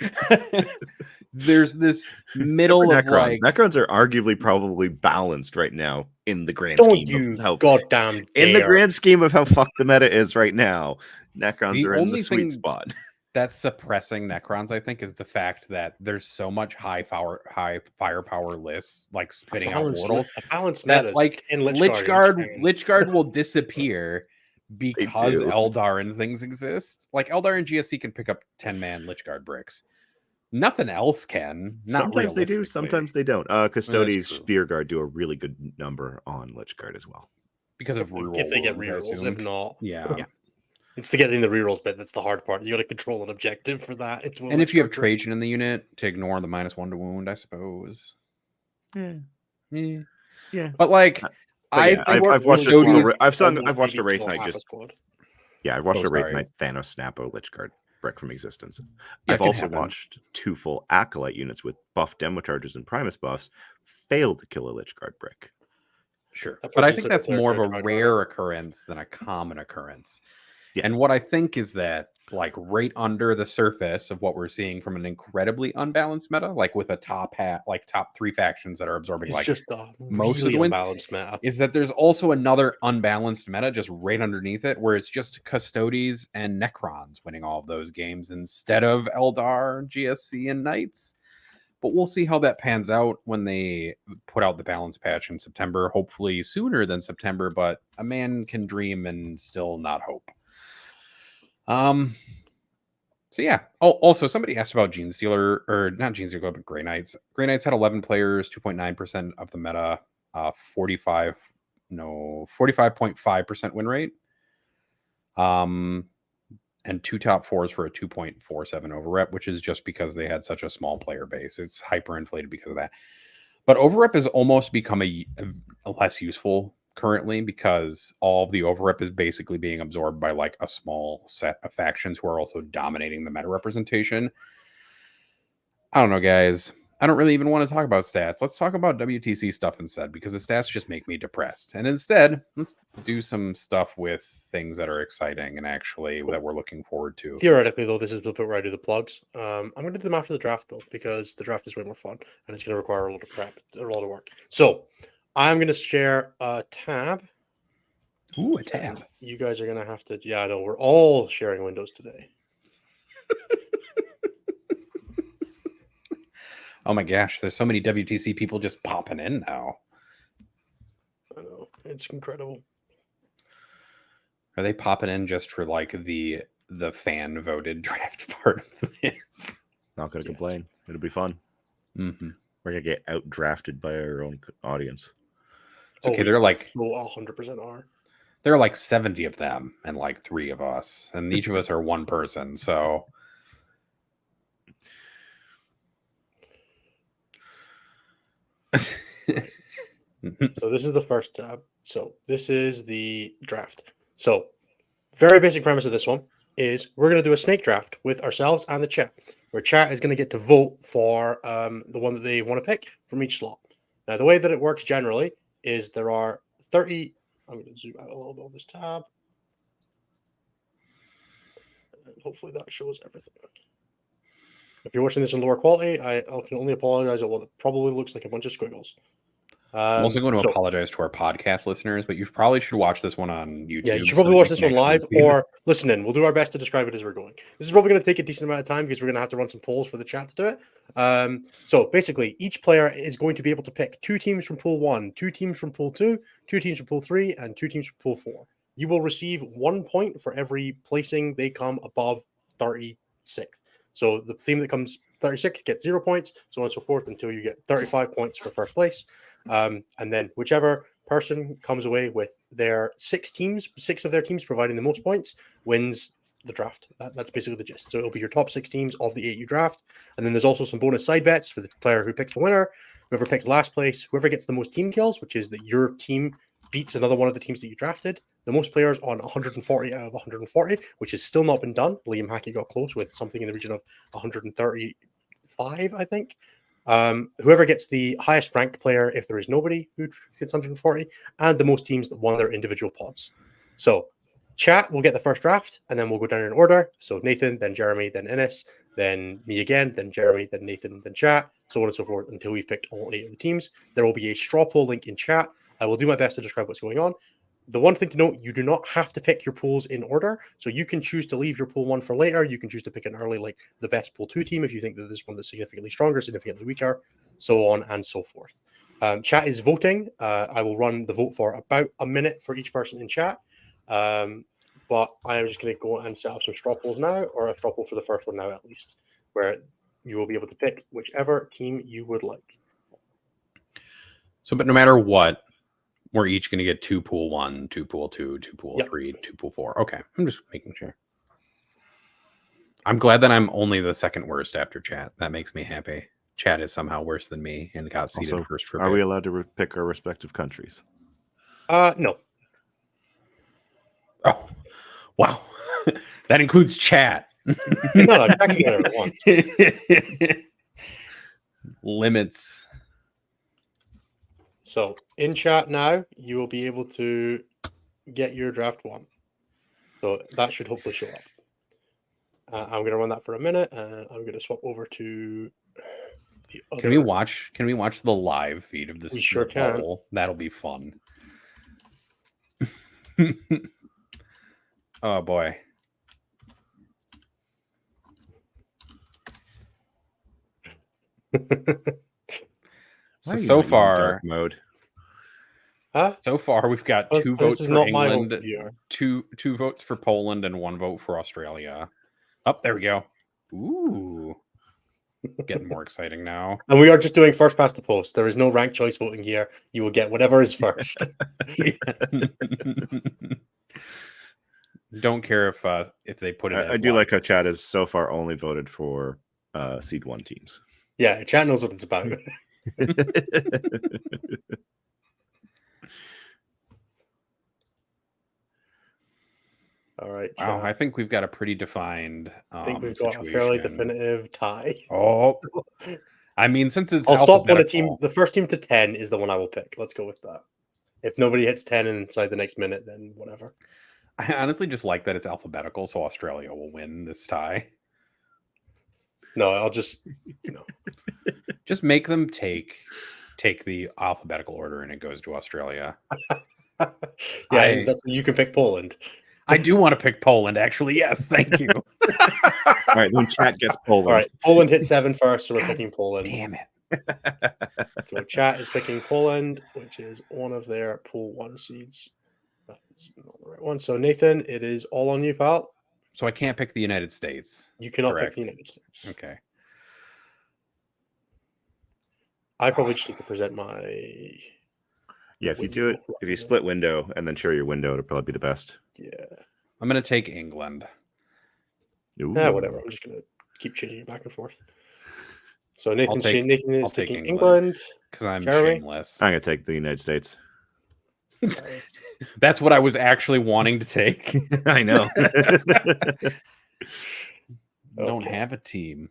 there's this middle of Necrons. Necrons are arguably probably balanced right now in the grand scheme of how goddamn in the grand scheme of how fucked the meta is right now. Necrons are in the sweet spot. That's suppressing Necrons, I think, is the fact that there's so much high firepower lists, like spitting out mortals. A balanced meta, like Lichguard will disappear because Eldar and things exist. Like Eldar and GSC can pick up 10-man Lichguard bricks. Nothing else can. Sometimes they do, sometimes they don't. Custodes Spearguard do a really good number on Lichguard as well. Because of rerolls. If they get rerolls, if not. Yeah. It's the getting the rerolls bit that's the hard part. You got to control an objective for that. And if you have Trajan in the unit, to ignore the -1 to wound, I suppose. Yeah. But like, I've watched a Wraith Knight just. Yeah, I've watched a Wraith Knight Thanos Snappo Lichguard brick from existence. I've also watched 2 full Acolyte units with buff demo charges and Primus buffs fail to kill a Lichguard brick. Sure. That But I person's think looking that's for their more of a try to rare occurrence than a common occurrence. Yes. And what I think is that, like, right under the surface of what we're seeing from an incredibly unbalanced meta, like with a top 3 factions that are absorbing It's like just a most of really the wins, unbalanced meta. is that there's also another unbalanced meta just right underneath it, where it's just Custodes and Necrons winning all of those games instead of Eldar, GSC, and Knights. But we'll see how that pans out when they put out the balance patch in September, hopefully sooner than September, but a man can dream and still not hope. So yeah. Oh, also somebody asked about Gene Stealer, or not Gene Stealer, but Grey Knights. Grey Knights had 11 players, 2.9% of the meta, 45.5% win rate. And 2 top 4s for a 2.47 overrep, which is just because they had such a small player base. It's hyperinflated because of that. But overrep has almost become a less useful currently, because all of the overrep is basically being absorbed by like a small set of factions who are also dominating the meta representation. I don't know, guys. I don't really even want to talk about stats. Let's talk about WTC stuff instead, because the stats just make me depressed. And instead, let's do some stuff with things that are exciting and actually that we're looking forward to. Theoretically, though, this is the bit where I do the plugs. I'm going to do them after the draft, though, because the draft is way more fun and it's going to require a lot of prep, a lot of work. So I'm going to share a tab. Ooh, a tab. You guys are going to have to. Yeah, I know. We're all sharing windows today. Oh my gosh, there's so many WTC people just popping in now. I know. It's incredible. Are they popping in just for like the fan voted draft part of this? Not going to complain. It'll be fun. Mm-hmm. We're going to get out drafted by our own audience. It's okay. They're like 100% are. There are like 70 of them and like 3 of us, and each of us are one person. So So this is the first tab. So this is the draft. So very basic premise of this one is we're going to do a snake draft with ourselves and the chat, where chat is going to get to vote for the one that they want to pick from each slot. Now, the way that it works generally is there are 30. I'm going to zoom out a little bit on this tab. And hopefully that shows everything. If you're watching this in lower quality, I can only apologize at what it probably looks like a bunch of squiggles. I'm also going to apologize to our podcast listeners, but you probably should watch this one on YouTube. Yeah, you should probably watch this one live or listen in. We'll do our best to describe it as we're going. This is probably going to take a decent amount of time because we're going to have to run some polls for the chat to do it. So basically, each player is going to be able to pick 2 teams from pool 1, 2 teams from pool 2, 2 teams from pool 3, and 2 teams from pool 4. You will receive 1 point for every placing they come above 36th. So the team that comes 36th gets 0 points, so on and so forth until you get 35 points for first place. And then whichever person comes away with their 6 of their teams providing the most points wins the draft. That's basically the gist. So it'll be your top 6 teams of the 8 you draft. And then there's also some bonus side bets for the player who picks the winner. Whoever picks last place, whoever gets the most team kills, which is that your team beats another one of the teams that you drafted. The most players on 140 out of 140, which has still not been done. Liam Hackett got close with something in the region of 135, I think. Whoever gets the highest ranked player, if there is nobody who gets 140, and the most teams that won their individual pods. So chat will get the first draft, and then we'll go down in order. So Nathan, then Jeremy, then Ennis, then me again, then Jeremy, then Nathan, then chat, so on and so forth until we've picked all 8 of the teams. There will be a straw poll link in chat. I will do my best to describe what's going on. The one thing to note, you do not have to pick your pools in order. So you can choose to leave your pool 1 for later. You can choose to pick an early, like the best pool 2 team if you think that there's one that's significantly stronger, significantly weaker, so on and so forth. Chat is voting. I will run the vote for about a minute for each person in chat. But I am just going to go and set up some straw polls now, or a straw poll for the first one now at least, where you will be able to pick whichever team you would like. So, but no matter what, we're each going to get 2 pool 1, 2 pool 2, 2 pool 3, 2 pool 4. Okay, I'm just making sure. I'm glad that I'm only the second worst after chat. That makes me happy. Chat is somehow worse than me and got seated Also, first for are we allowed to pick our respective countries? No. Oh, wow. That includes chat. No, chat can do whatever it wants. Limits. So in chat now, you will be able to get your draft one. So that should hopefully show up. I'm going to run that for a minute, and I'm going to swap over to the other. Can we watch the live feed of this? We sure can. Poll? That'll be fun. Oh boy. So far, dark mode. Huh? So far, we've got This- 2 this votes is for not my England, home viewer. two votes for Poland, and 1 vote for Australia. Oh, there we go. Ooh, getting more exciting now. And we are just doing first past the post. There is no ranked choice voting here. You will get whatever is first. Don't care if they put it. I do like how chat has so far only voted for seed 1 teams. Yeah, chat knows what it's about. All right. Wow, chat. I think we've got a pretty defined. I think we've got a fairly definitive tie. Oh, I mean, since it's I'll stop when alphabetical, the first team to 10 is the one I will pick. Let's go with that. If nobody hits 10 inside the next minute, then whatever. I honestly just like that it's alphabetical, so Australia will win this tie. No, I'll just Just make them take the alphabetical order, and it goes to Australia. yeah, that's you can pick Poland. I do want to pick Poland, actually. Yes, thank you. All right, then chat gets Poland. All right, Poland hit 7 first, so we're picking Poland. Damn it. So chat is picking Poland, which is one of their pool 1 seeds. That's not the right one. So Nathan, it is all on you, pal. So I can't pick the United States. You cannot Correct. pick the United States. Okay. I probably just need to present my. Yeah, if you do it, if you split window and then share your window, it'll probably be the best. Yeah. I'm going to take England. Yeah, whatever. I'm just going to keep changing it back and forth. So Nathan is taking England. Because I'm Jeremy? shameless. I'm going to take the United States. That's what I was actually wanting to take. I know. Don't have a team.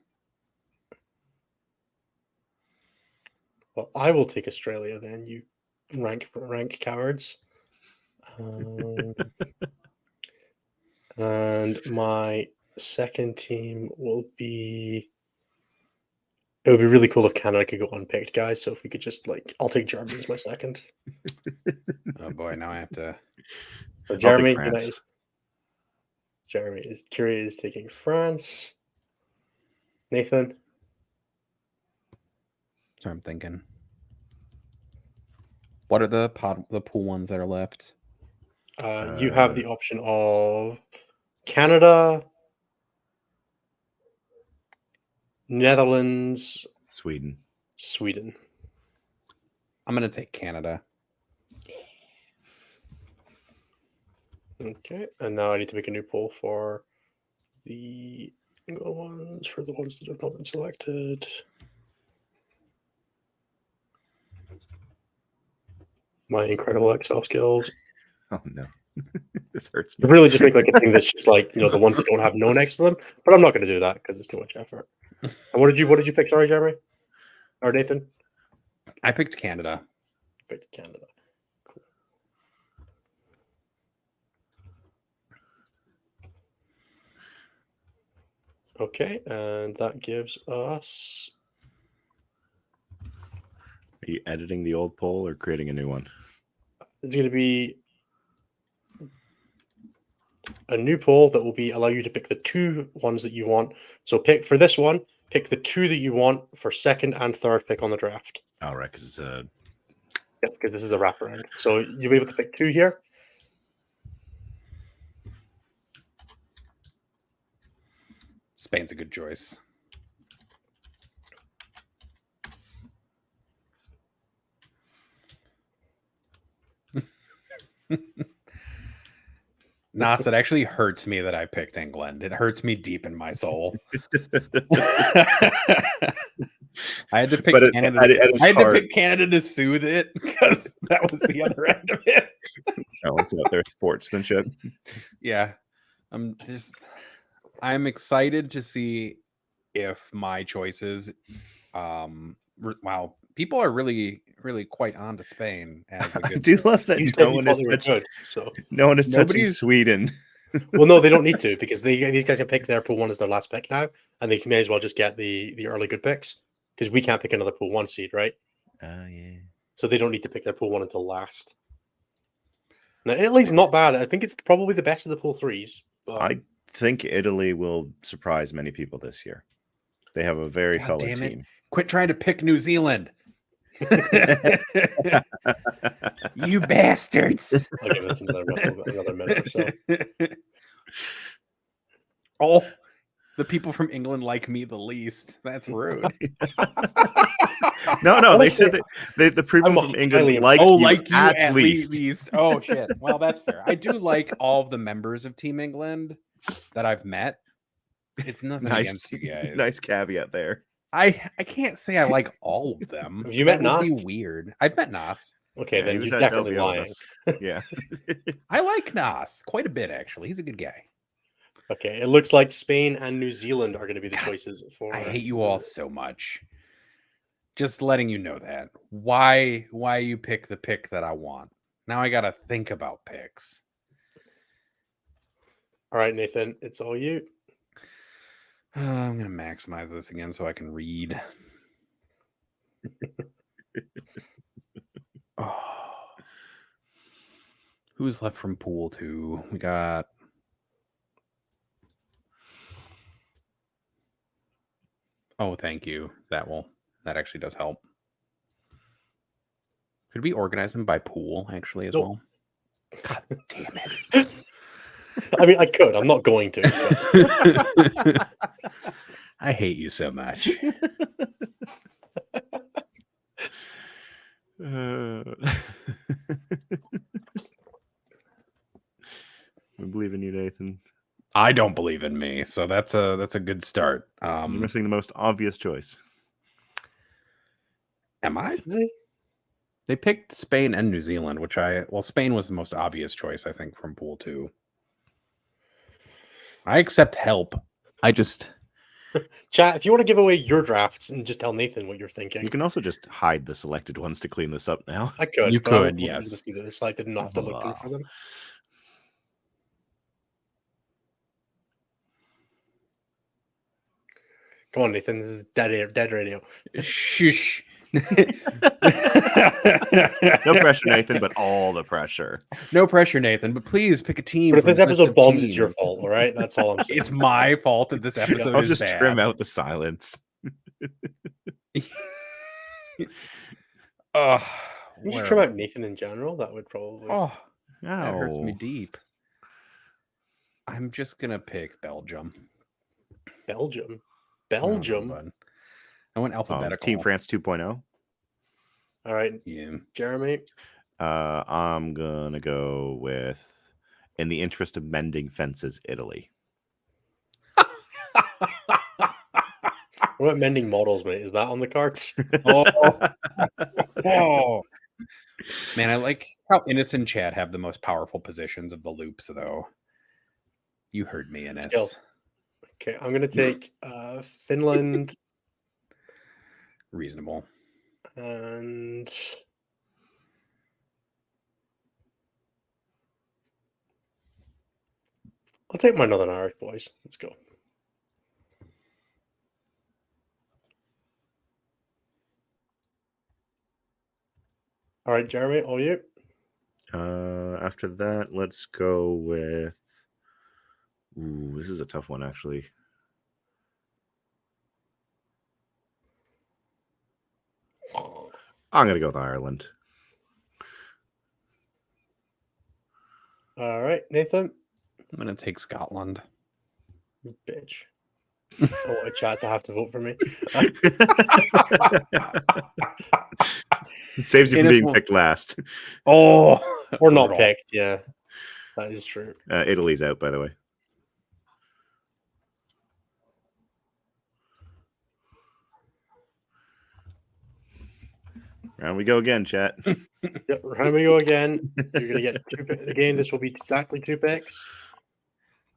Well, I will take Australia then. You rank cowards. And my second team will be. It would be really cool if Canada could go unpicked, guys. So if we could just I'll take Germany as my second. Oh boy, now I have to. So Jeremy is taking France. Nathan. So I'm thinking. What are the pool ones that are left? You have the option of Canada, Netherlands, Sweden. I'm going to take Canada. Okay, and now I need to make a new poll for the ones that have not been selected. My incredible Excel skills. Oh no, this hurts me. To really just make a thing that's just the ones that don't have no next to them. But I'm not going to do that because it's too much effort. And what did you pick? Sorry, Jeremy or Nathan? I picked Canada. Picked Canada. Cool. Okay, and that gives us. Are you editing the old poll or creating a new one? It's going to be a new poll that will allow you to pick the 2 ones that you want. So pick for this one, pick the 2 that you want for second and third pick on the draft. All right, because it's a. Yeah, because this is a wraparound. So you'll be able to pick 2 here. Spain's a good choice. Nas, it actually hurts me that I picked England. It hurts me deep in my soul. I had to pick Canada. I had to pick Canada to soothe it because that was the other end of it. Oh, it's out there, sportsmanship. Yeah, I'm excited to see if my choices, People are really quite on to Spain as a I good. do love that You said no you one thought is they were touching. good, so No one is touching Nobody's- Sweden. well, no, they don't need to because these guys can pick their pool one as their last pick now, and they may as well just get the early good picks because we can't pick another pool one seed, right? Oh yeah. So they don't need to pick their pool one until last. Now, Italy's not bad. I think it's probably the best of the pool threes. But I think Italy will surprise many people this year. They have a very God solid damn it. team. Quit trying to pick New Zealand. You bastards. I'll give this another minute or so. Oh, the people from England like me the least. That's rude. No, they Honestly, said that the people I'm from highly England like Oh, you like you at least. least. Oh shit. Well, that's fair. I do like all of the members of Team England that I've met. It's nothing Nice, against you guys. nice caveat there. I can't say I like all of them. Have you That met would be Nas? weird. I've met Nas. Okay, Yeah, he then was you're at definitely LVO with lying. us. Yeah. I like Nas quite a bit, actually. He's a good guy. Okay, it looks like Spain and New Zealand are going to be the God, choices for. I hate you all so much. Just letting you know that. Why you pick the pick that I want? Now I gotta think about picks. All right, Nathan, it's all you. I'm gonna maximize this again so I can read. Oh. Who's left from pool 2? We got oh, thank you. That actually does help. Could we organize them by pool actually as Nope. well? God damn it. I mean, I could. I'm not going to. But... I hate you so much. We believe in you, Nathan. I don't believe in me, so that's a good start. You're missing the most obvious choice. Am I? Is he? They picked Spain and New Zealand, which Spain was the most obvious choice, I think, from pool 2. I accept help. I just Chat, if you want to give away your drafts and just tell Nathan what you're thinking, You can also just hide the selected ones to clean this up now. I could. You but I could, wanted to yes. Just do this, so I did not have to look through for them. Come on, Nathan. This is dead radio. shush. No pressure, Nathan, but all the pressure. No pressure, Nathan, but please pick a team. But if from this the list episode of bombs, it's your teams. fault. All right, that's all I'm saying. It's my fault if this episode I'll is just bad. trim out the silence. Oh, You should trim out Nathan in general. That would probably. Oh, that hurts me Ow. deep. I'm just gonna pick Belgium. Belgium. I don't know, Belgium. bud. I went alphabetical. Team France 2.0. All right, Yeah. Jeremy. I'm gonna go with, in the interest of mending fences, Italy. What about mending models, mate? Is that on the cards? Oh, man, I like how Innocent Chat have the most powerful positions of the loops, though. You heard me, Innes. Skill. Okay, I'm gonna take Finland Reasonable. and I'll take my Northern Irish boys. Let's go. All right, Jeremy, all you. After that, let's go with. Ooh, this is a tough one, actually. I'm gonna go with Ireland. All right, Nathan. I'm gonna take Scotland. Bitch. I want a chat to have to vote for me. It saves you from Innes being will- picked last. Oh, Or not brutal. picked, yeah. That is true. Italy's out, by the way. Round we go again, chat. Yep, here we go again. You're gonna get again. This will be exactly 2 picks.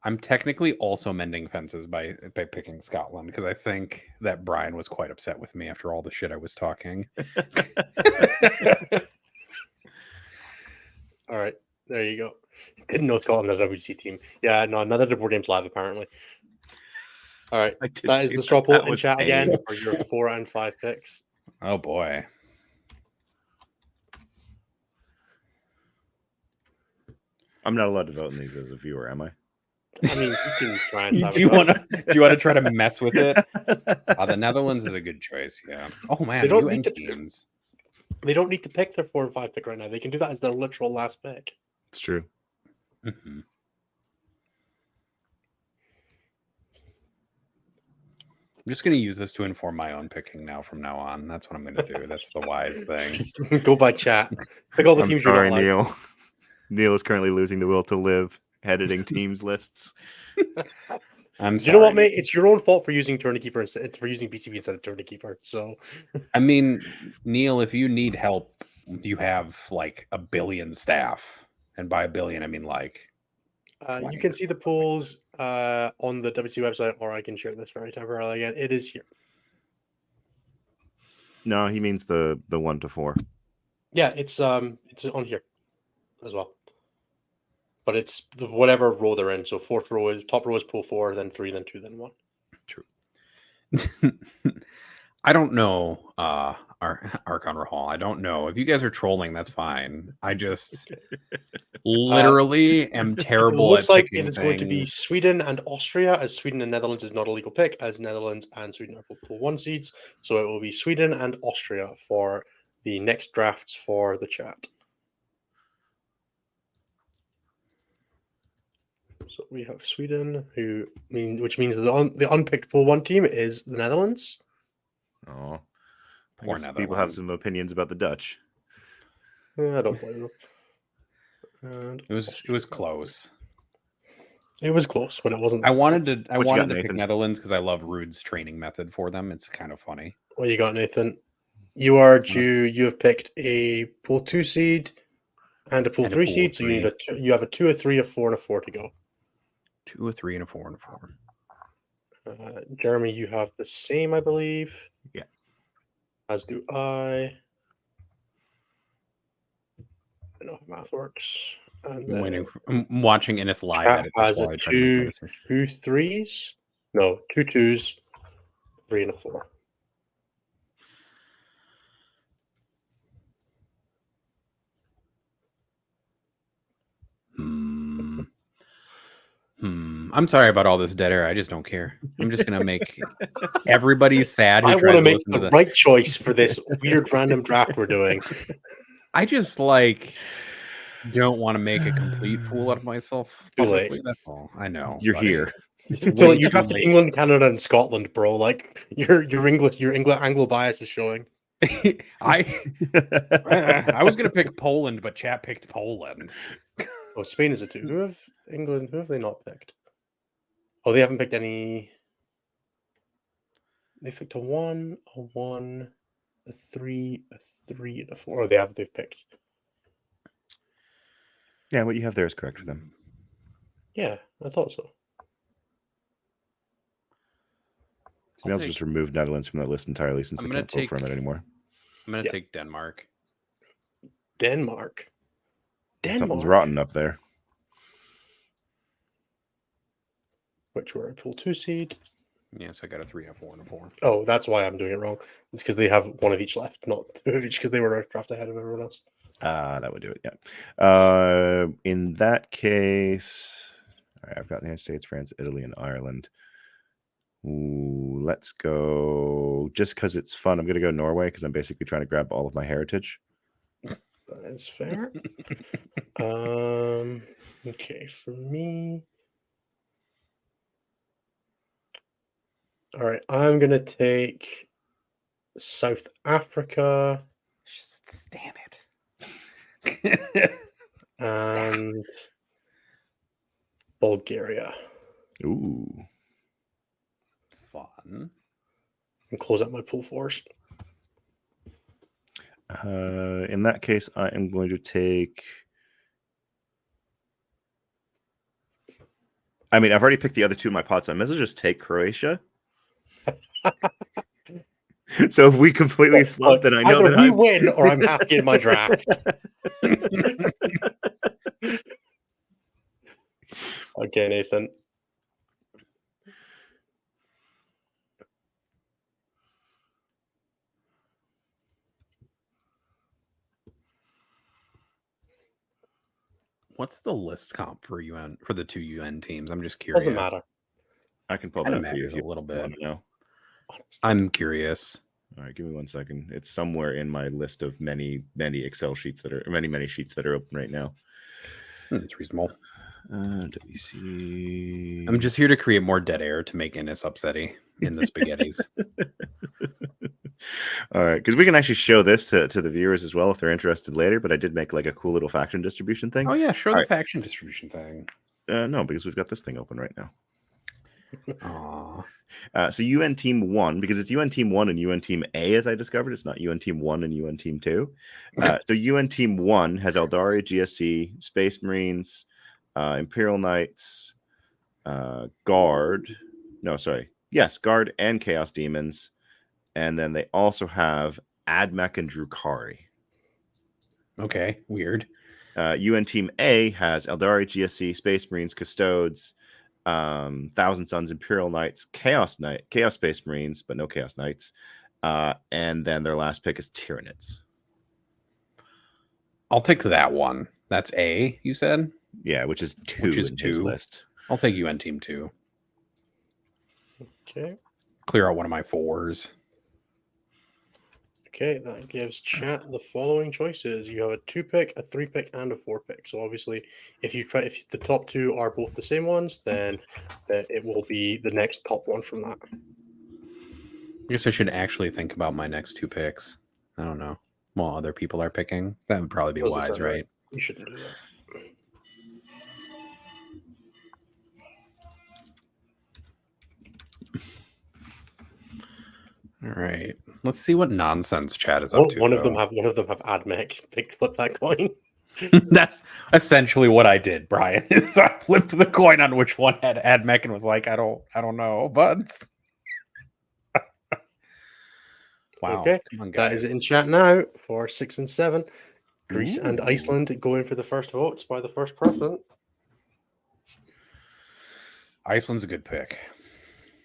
I'm technically also mending fences by picking Scotland because I think that Brian was quite upset with me after all the shit I was talking. All right, there you go. Didn't know Scotland had a WC team. Yeah, no, none of the board games live apparently. All right, I did that is see the straw poll that in was chat pain. again for your 4 and 5 picks. Oh boy. I'm not allowed to vote in these as a viewer, am I? I mean, you can try and have Do you a go. want to try to mess with it? The Netherlands is a good choice. Yeah. Oh man, They don't UN need to- teams. They don't need to pick their 4 and 5 pick right now. They can do that as their literal last pick. It's true. Mhm. I'm just going to use this to inform my own picking now from now on. That's what I'm going to do. That's the wise thing. Just go by chat. Pick all the I'm teams sorry, you're not allowed. Neil. Neil is currently losing the will to live, editing teams lists. I'm Do you know what, sorry. mate? It's your own fault for using Tourniqueeper instead for using BCB instead of Tourniqueeper. So I mean, Neil, if you need help, you have like a billion staff. And by a billion, I mean like you can see the polls on the WC website, or I can share this very temporarily again. It is here. No, he means the 1 to 4. Yeah, it's on here as well. But it's whatever row they're in. So fourth row is top row is pool 4, then 3, then 2, then 1. True. I don't know, Archon Rahal. I don't know. If you guys are trolling, that's fine. I just literally am It terrible looks at like picking it is going to be things. Sweden and Austria, as Sweden and Netherlands is not a legal pick, as Netherlands and Sweden are both pool 1 seeds. So it will be Sweden and Austria for the next drafts for the chat. So we have Sweden, which means the unpicked pool 1 team is the Netherlands. Oh, Poor people have Netherlands. some opinions about the Dutch. I don't blame them. And It was Austria. close. It was close, but it wasn't. I that wanted close. to. I What you wanted got, to pick Nathan? Netherlands because I love Rude's training method for them. It's kind of funny. What you got, Nathan? You are due. You have picked a pool 2 seed and a pool And a 3 pool seed. So you need three. you have a 2, a 3, a 4, and a 4 to go. 2, a 3, and a 4, and a 4. Jeremy, you have the same, I believe. Yeah. As do I. I don't know how math works. And I'm watching Innes live chat edit this has while a I try to make my 2, decision. 2 3s. No, 2 2s, 3 and a 4. I'm sorry about all this dead air. I just don't care. I'm just gonna make everybody sad who I tries want to to make listen to the this. right choice for this weird random draft we're doing. I just don't want to make a complete fool out of myself Too late. publicly. That's all. I know. You're but here. It's Until way you too drafted late. England, Canada, and Scotland, bro. Like your Anglo bias is showing. I was gonna pick Poland, but chat picked Poland. Oh, Spain is a 2. Who have they not picked? Oh, they haven't picked any. They picked a 1, a 3, a 3, and a 4. Oh, they've picked. Yeah, what you have there is correct for them. Yeah, I thought so. Somebody else just removed Netherlands from that list entirely since they can't vote for it anymore. I'm gonna take Denmark. Denmark. Something's rotten up there. Which were a pool 2 seed. Yeah, so I got a 3, a 4, and a 4. Oh, that's why I'm doing it wrong. It's because they have one of each left, not 2 of each, because they were a draft ahead of everyone else. That would do it, yeah. In that case, all right, I've got the United States, France, Italy, and Ireland. Ooh, let's go. Just because it's fun, I'm going to go Norway because I'm basically trying to grab all of my heritage. That's fair. Okay, for me. All right, I'm going to take South Africa. Just damn it. And Bulgaria. Ooh. Fun. And close out my pool 4s. In that case, I am going to take I mean, I've already picked the other two in my pot, so I might as well just take Croatia. So if we completely flop, then I know either that we win or I'm happy in my draft. Okay, Nathan. What's the list comp for UN for the two UN teams? I'm just curious. Doesn't matter. I can pull Kind that of up for you matters if a you little bit. want to know. I'm curious. All right, give me 1 second. It's somewhere in my list of many Excel sheets that are many sheets that are open right now. It's reasonable. WC. I'm just here to create more dead air to make Innis upsetty in the spaghettis. All right, because we can actually show this to the viewers as well if they're interested later. But I did make like a cool little faction distribution thing. Oh yeah, show All the right. faction distribution thing. No, because we've got this thing open right now. Aw. So UN Team 1, because it's UN Team 1 and UN Team A, as I discovered. It's not UN Team 1 and UN Team 2. So UN Team 1 has Eldari, GSC, Space Marines, Imperial Knights, Guard. No, sorry. Yes, Guard and Chaos Demons. And then they also have Admech and Drukari. Okay, weird. UN Team A has Eldari, GSC, Space Marines, Custodes, Thousand Suns, Imperial Knights, Chaos Space Marines, but no Chaos Knights. And then their last pick is Tyranids. I'll take that one. That's A, you said? Yeah, which is two in his list. I'll take UN Team 2. Okay. Clear out one of my 4s. Okay, that gives chat the following choices. You have a 2-pick, a 3-pick, and a 4-pick. So obviously, if the top two are both the same ones, then it will be the next top one from that. I guess I should actually think about my next 2 picks. I don't know. While other people are picking, that would probably be Doesn't wise, sound right? You shouldn't do that. All right. Let's see what nonsense chat is up to. One of them have Admech. Flip that coin. That's essentially what I did, Brian. Is I flipped the coin on which one had Admech and was like, I don't know, but wow. Okay, Come on, that guys. is in chat now for 6 and 7. Greece and Ooh. Iceland going for the first votes by the first person. Iceland's a good pick.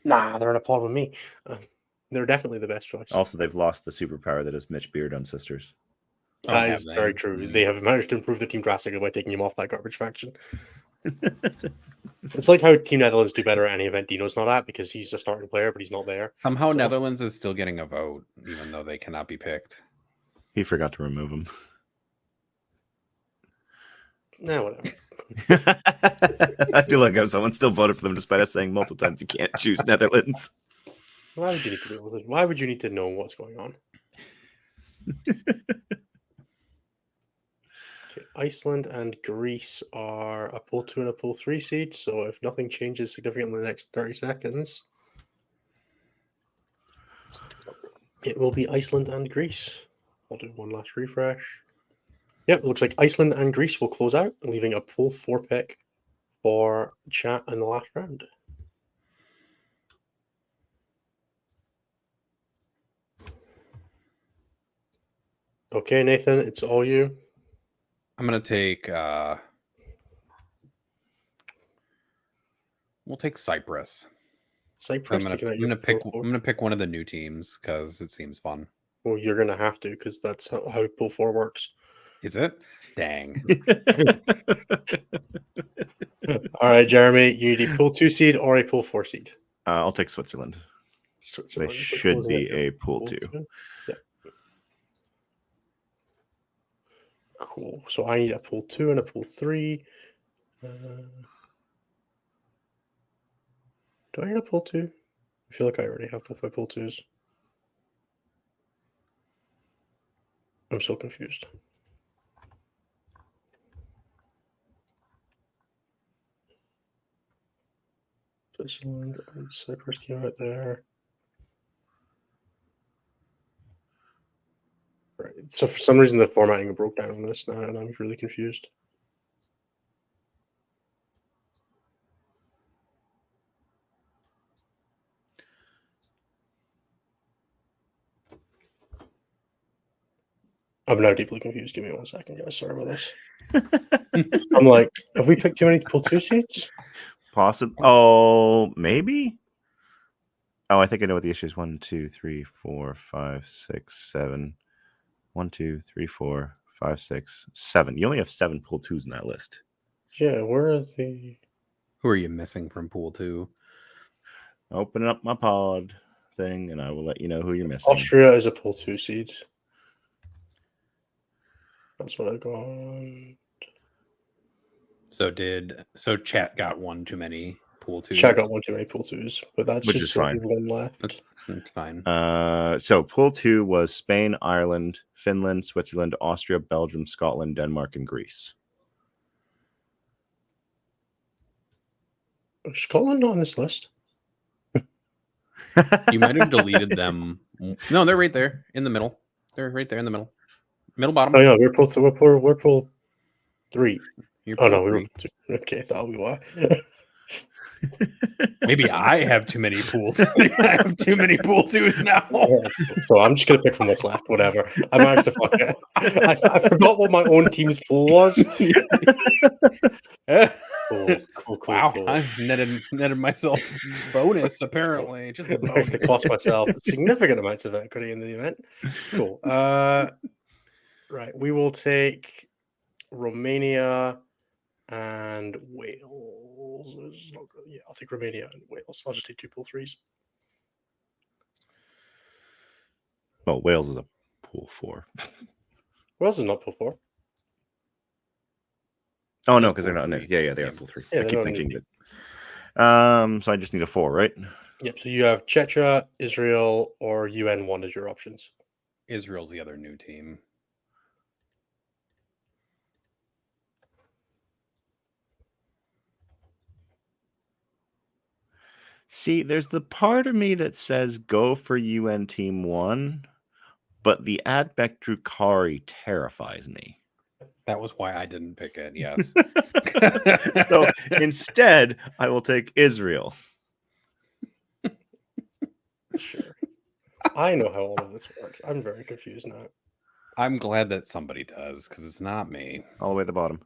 Nah, they're in a pod with me. They're definitely the best choice. Also, they've lost the superpower that is Mitch Beard on Sisters. That is very true. They have managed to improve the team drastically by taking him off that garbage faction. It's like how Team Netherlands do better at any event Dino's not at because he's a starting player, but he's not there. Somehow Netherlands is still getting a vote, even though they cannot be picked. He forgot to remove him. Nah, whatever. I do like how someone still voted for them despite us saying multiple times you can't choose Netherlands. Why would you need to be able to? Why would you need to know what's going on? Okay, Iceland and Greece are a pool 2 and a pool 3 seed. So if nothing changes significantly in the next 30 seconds, it will be Iceland and Greece. I'll do one last refresh. Yep, it looks like Iceland and Greece will close out, leaving a pool 4 pick for chat in the last round. Okay, Nathan, it's all you. I'm gonna take we'll take Cyprus. Cyprus. I'm gonna pick one of the new teams because it seems fun. Well, you're gonna have to because that's how pool 4 works. Is it? Dang. All right, Jeremy, you need a pool 2 seed or a pool 4 seed. I'll take Switzerland. They should be a pool 2. Yeah. Cool. So I need a pool 2 and a pool 3. Do I need a pool 2? I feel like I already have both my pool 2s. I'm so confused. Switzerland and Cyprus came out there. Right. So for some reason the formatting broke down on this now, and I'm really confused. I'm now deeply confused. Give me 1 second, guys. Sorry about this. I'm like, have we picked too many pool 2 seeds? Possible. Oh, maybe. Oh, I think I know what the issue is. 1, 2, 3, 4, 5, 6, 7. 1, 2, 3, 4, 5, 6, 7. You only have 7 pool 2s in that list. Yeah, where are the... Who are you missing from pool 2? Open up my pod thing, and I will let you know who you're missing. Austria is a pool 2 seed. That's what I got. So chat got one too many pool 2s. Chat got one too many pool 2s, but that Which should is still fine. be one left. That's fine. So pool 2 was Spain, Ireland, Finland, Switzerland, Austria, Belgium, Scotland, Denmark, and Greece. Is Scotland not on this list? You might have deleted them. No, they're right there in the middle. They're right there in the middle. Middle bottom. Oh yeah, we're pool 3. You're Oh pool no, we were 3. pool 2. Okay, that'll be why. Maybe I have too many pool. I have too many pool 2s now. So I'm just gonna pick from what's left. Whatever. I managed to fuck it. I forgot what my own team's pool was. Cool. Wow, I netted myself bonus apparently. Just I actually cost myself significant amounts of equity in the event. Cool. Right, we will take Romania and Wales. Yeah, I'll take Romania and Wales. I'll just take 2 pool 3s. Well, Wales is a pool 4. Wales is not pool 4. Oh no, because they're not. Yeah, they are pool 3. Yeah, I they're keep not thinking in that. So I just need a 4, right? Yep. So you have Czechia, Israel, or UN1 as your options. Israel's the other new team. See, there's the part of me that says go for UN Team 1, but the Adbek Drukari terrifies me. That was why I didn't pick it. Yes. So instead, I will take Israel. Sure. I know how all of this works. I'm very confused now. I'm glad that somebody does because it's not me. All the way at the bottom.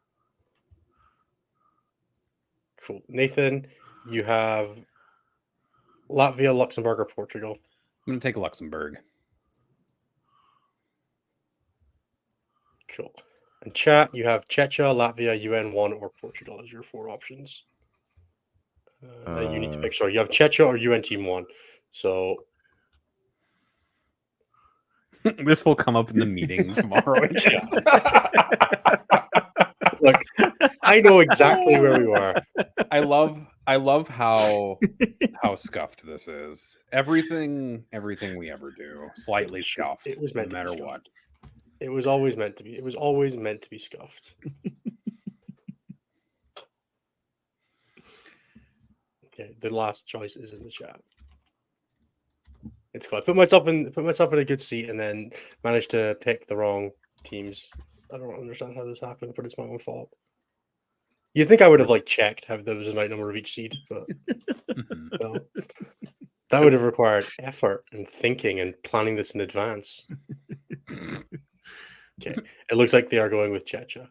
Cool. Nathan, you have Latvia, Luxembourg, or Portugal. I'm going to take Luxembourg. Cool. And chat, you have Czechia, Latvia, UN1, or Portugal as your 4 options. And you need to pick. Sorry, you have Czechia or UN Team 1. So This will come up in the meeting tomorrow. Look, I know exactly where we are. I love how scuffed this is. Everything we ever do, slightly scuffed. It was meant no matter to be what. scuffed. It was always meant to be. It was always meant to be scuffed. Okay, the last choice is in the chat. It's cool. I put myself in a good seat and then managed to pick the wrong teams. I don't understand how this happened, but it's my own fault. You'd think I would have checked how there was a right number of each seed, but no. That would have required effort and thinking and planning this in advance. Okay, it looks like they are going with Czechia.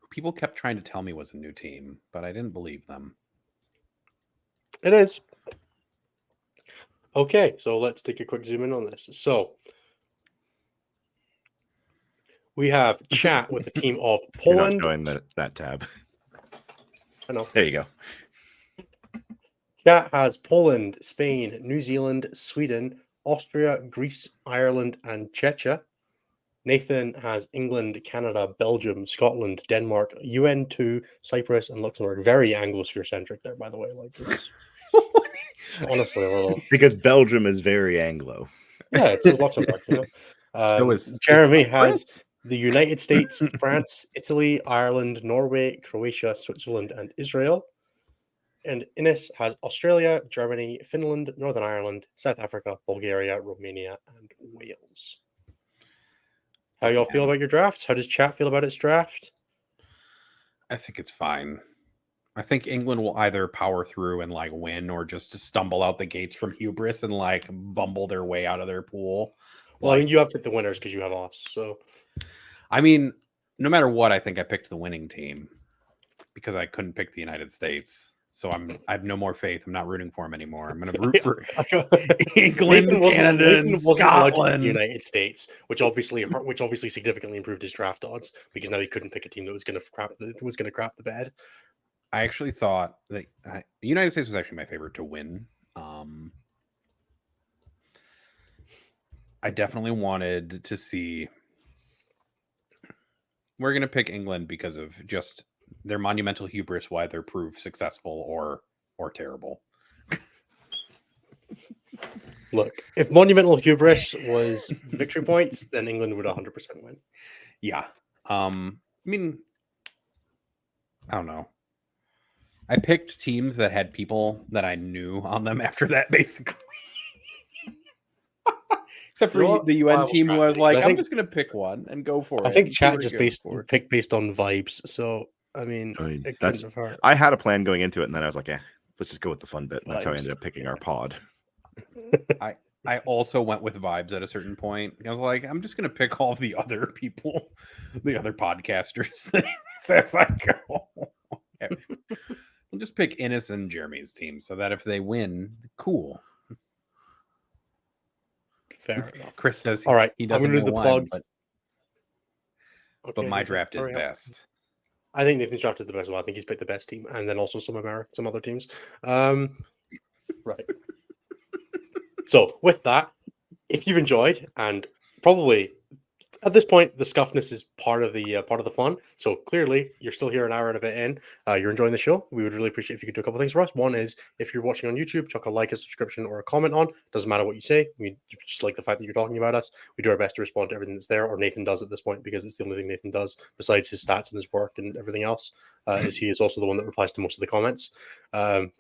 People kept trying to tell me it was a new team, but I didn't believe them. It is. Okay, so let's take a quick zoom in on this. So we have chat with the team of Poland. You're not showing that tab. I know. There you go. Chat has Poland, Spain, New Zealand, Sweden, Austria, Greece, Ireland, and Czechia. Nathan has England, Canada, Belgium, Scotland, Denmark, UN2, Cyprus, and Luxembourg. Very Anglosphere centric there, by the way. It's honestly a little. Because Belgium is very Anglo. Yeah, it's Luxembourg. Jeremy has the United States, France, Italy, Ireland, Norway, Croatia, Switzerland, and Israel. And Ines has Australia, Germany, Finland, Northern Ireland, South Africa, Bulgaria, Romania, and Wales. How y'all feel about your drafts? How does chat feel about its draft? I think it's fine. I think England will either power through and like win, or just stumble out the gates from hubris and like bumble their way out of their pool. Well, I mean, Like, you have picked the winners because you have us. So I mean, no matter what, I think I picked the winning team because I couldn't pick the United States. So I have no more faith. I'm not rooting for them anymore. I'm going to root for England, Canada, and Nathan wasn't allowed to pick the Scotland. United States, which obviously significantly improved his draft odds because now he couldn't pick a team that was going to crap the bed. I actually thought that the United States was actually my favorite to win. I definitely wanted to see. We're going to pick England because of just their monumental hubris, why they're proved successful or terrible. Look, if monumental hubris was victory points, then England would 100% win. Yeah. I mean, I don't know. I picked teams that had people that I knew on them after that, basically. Except for the UN team, who I was like, I'm just going to pick one and go for it. I think chat just picked based on vibes. So, I mean I had a plan going into it, and then I was like, let's just go with the fun bit. And that's how I ended up picking our pod. I also went with vibes at a certain point. I was like, I'm just going to pick all of the other people, the other podcasters as I go. We'll just pick Innes and Jeremy's team so that if they win, cool. Fair enough. Chris says, all right, he doesn't I'm going to do the plugs. But my draft is best. I think Nathan's drafted the best one. I think he's picked the best team, and then also some other teams. Right. So with that, if you've enjoyed, and probably at this point, the scuffness is part of the fun. So clearly, you're still here an hour and a bit in. You're enjoying the show. We would really appreciate if you could do a couple things for us. One is if you're watching on YouTube, chuck a like, a subscription, or a comment on. Doesn't matter what you say. We just like the fact that you're talking about us. We do our best to respond to everything that's there, or Nathan does at this point, because it's the only thing Nathan does besides his stats and his work and everything else. Is he is also the one that replies to most of the comments,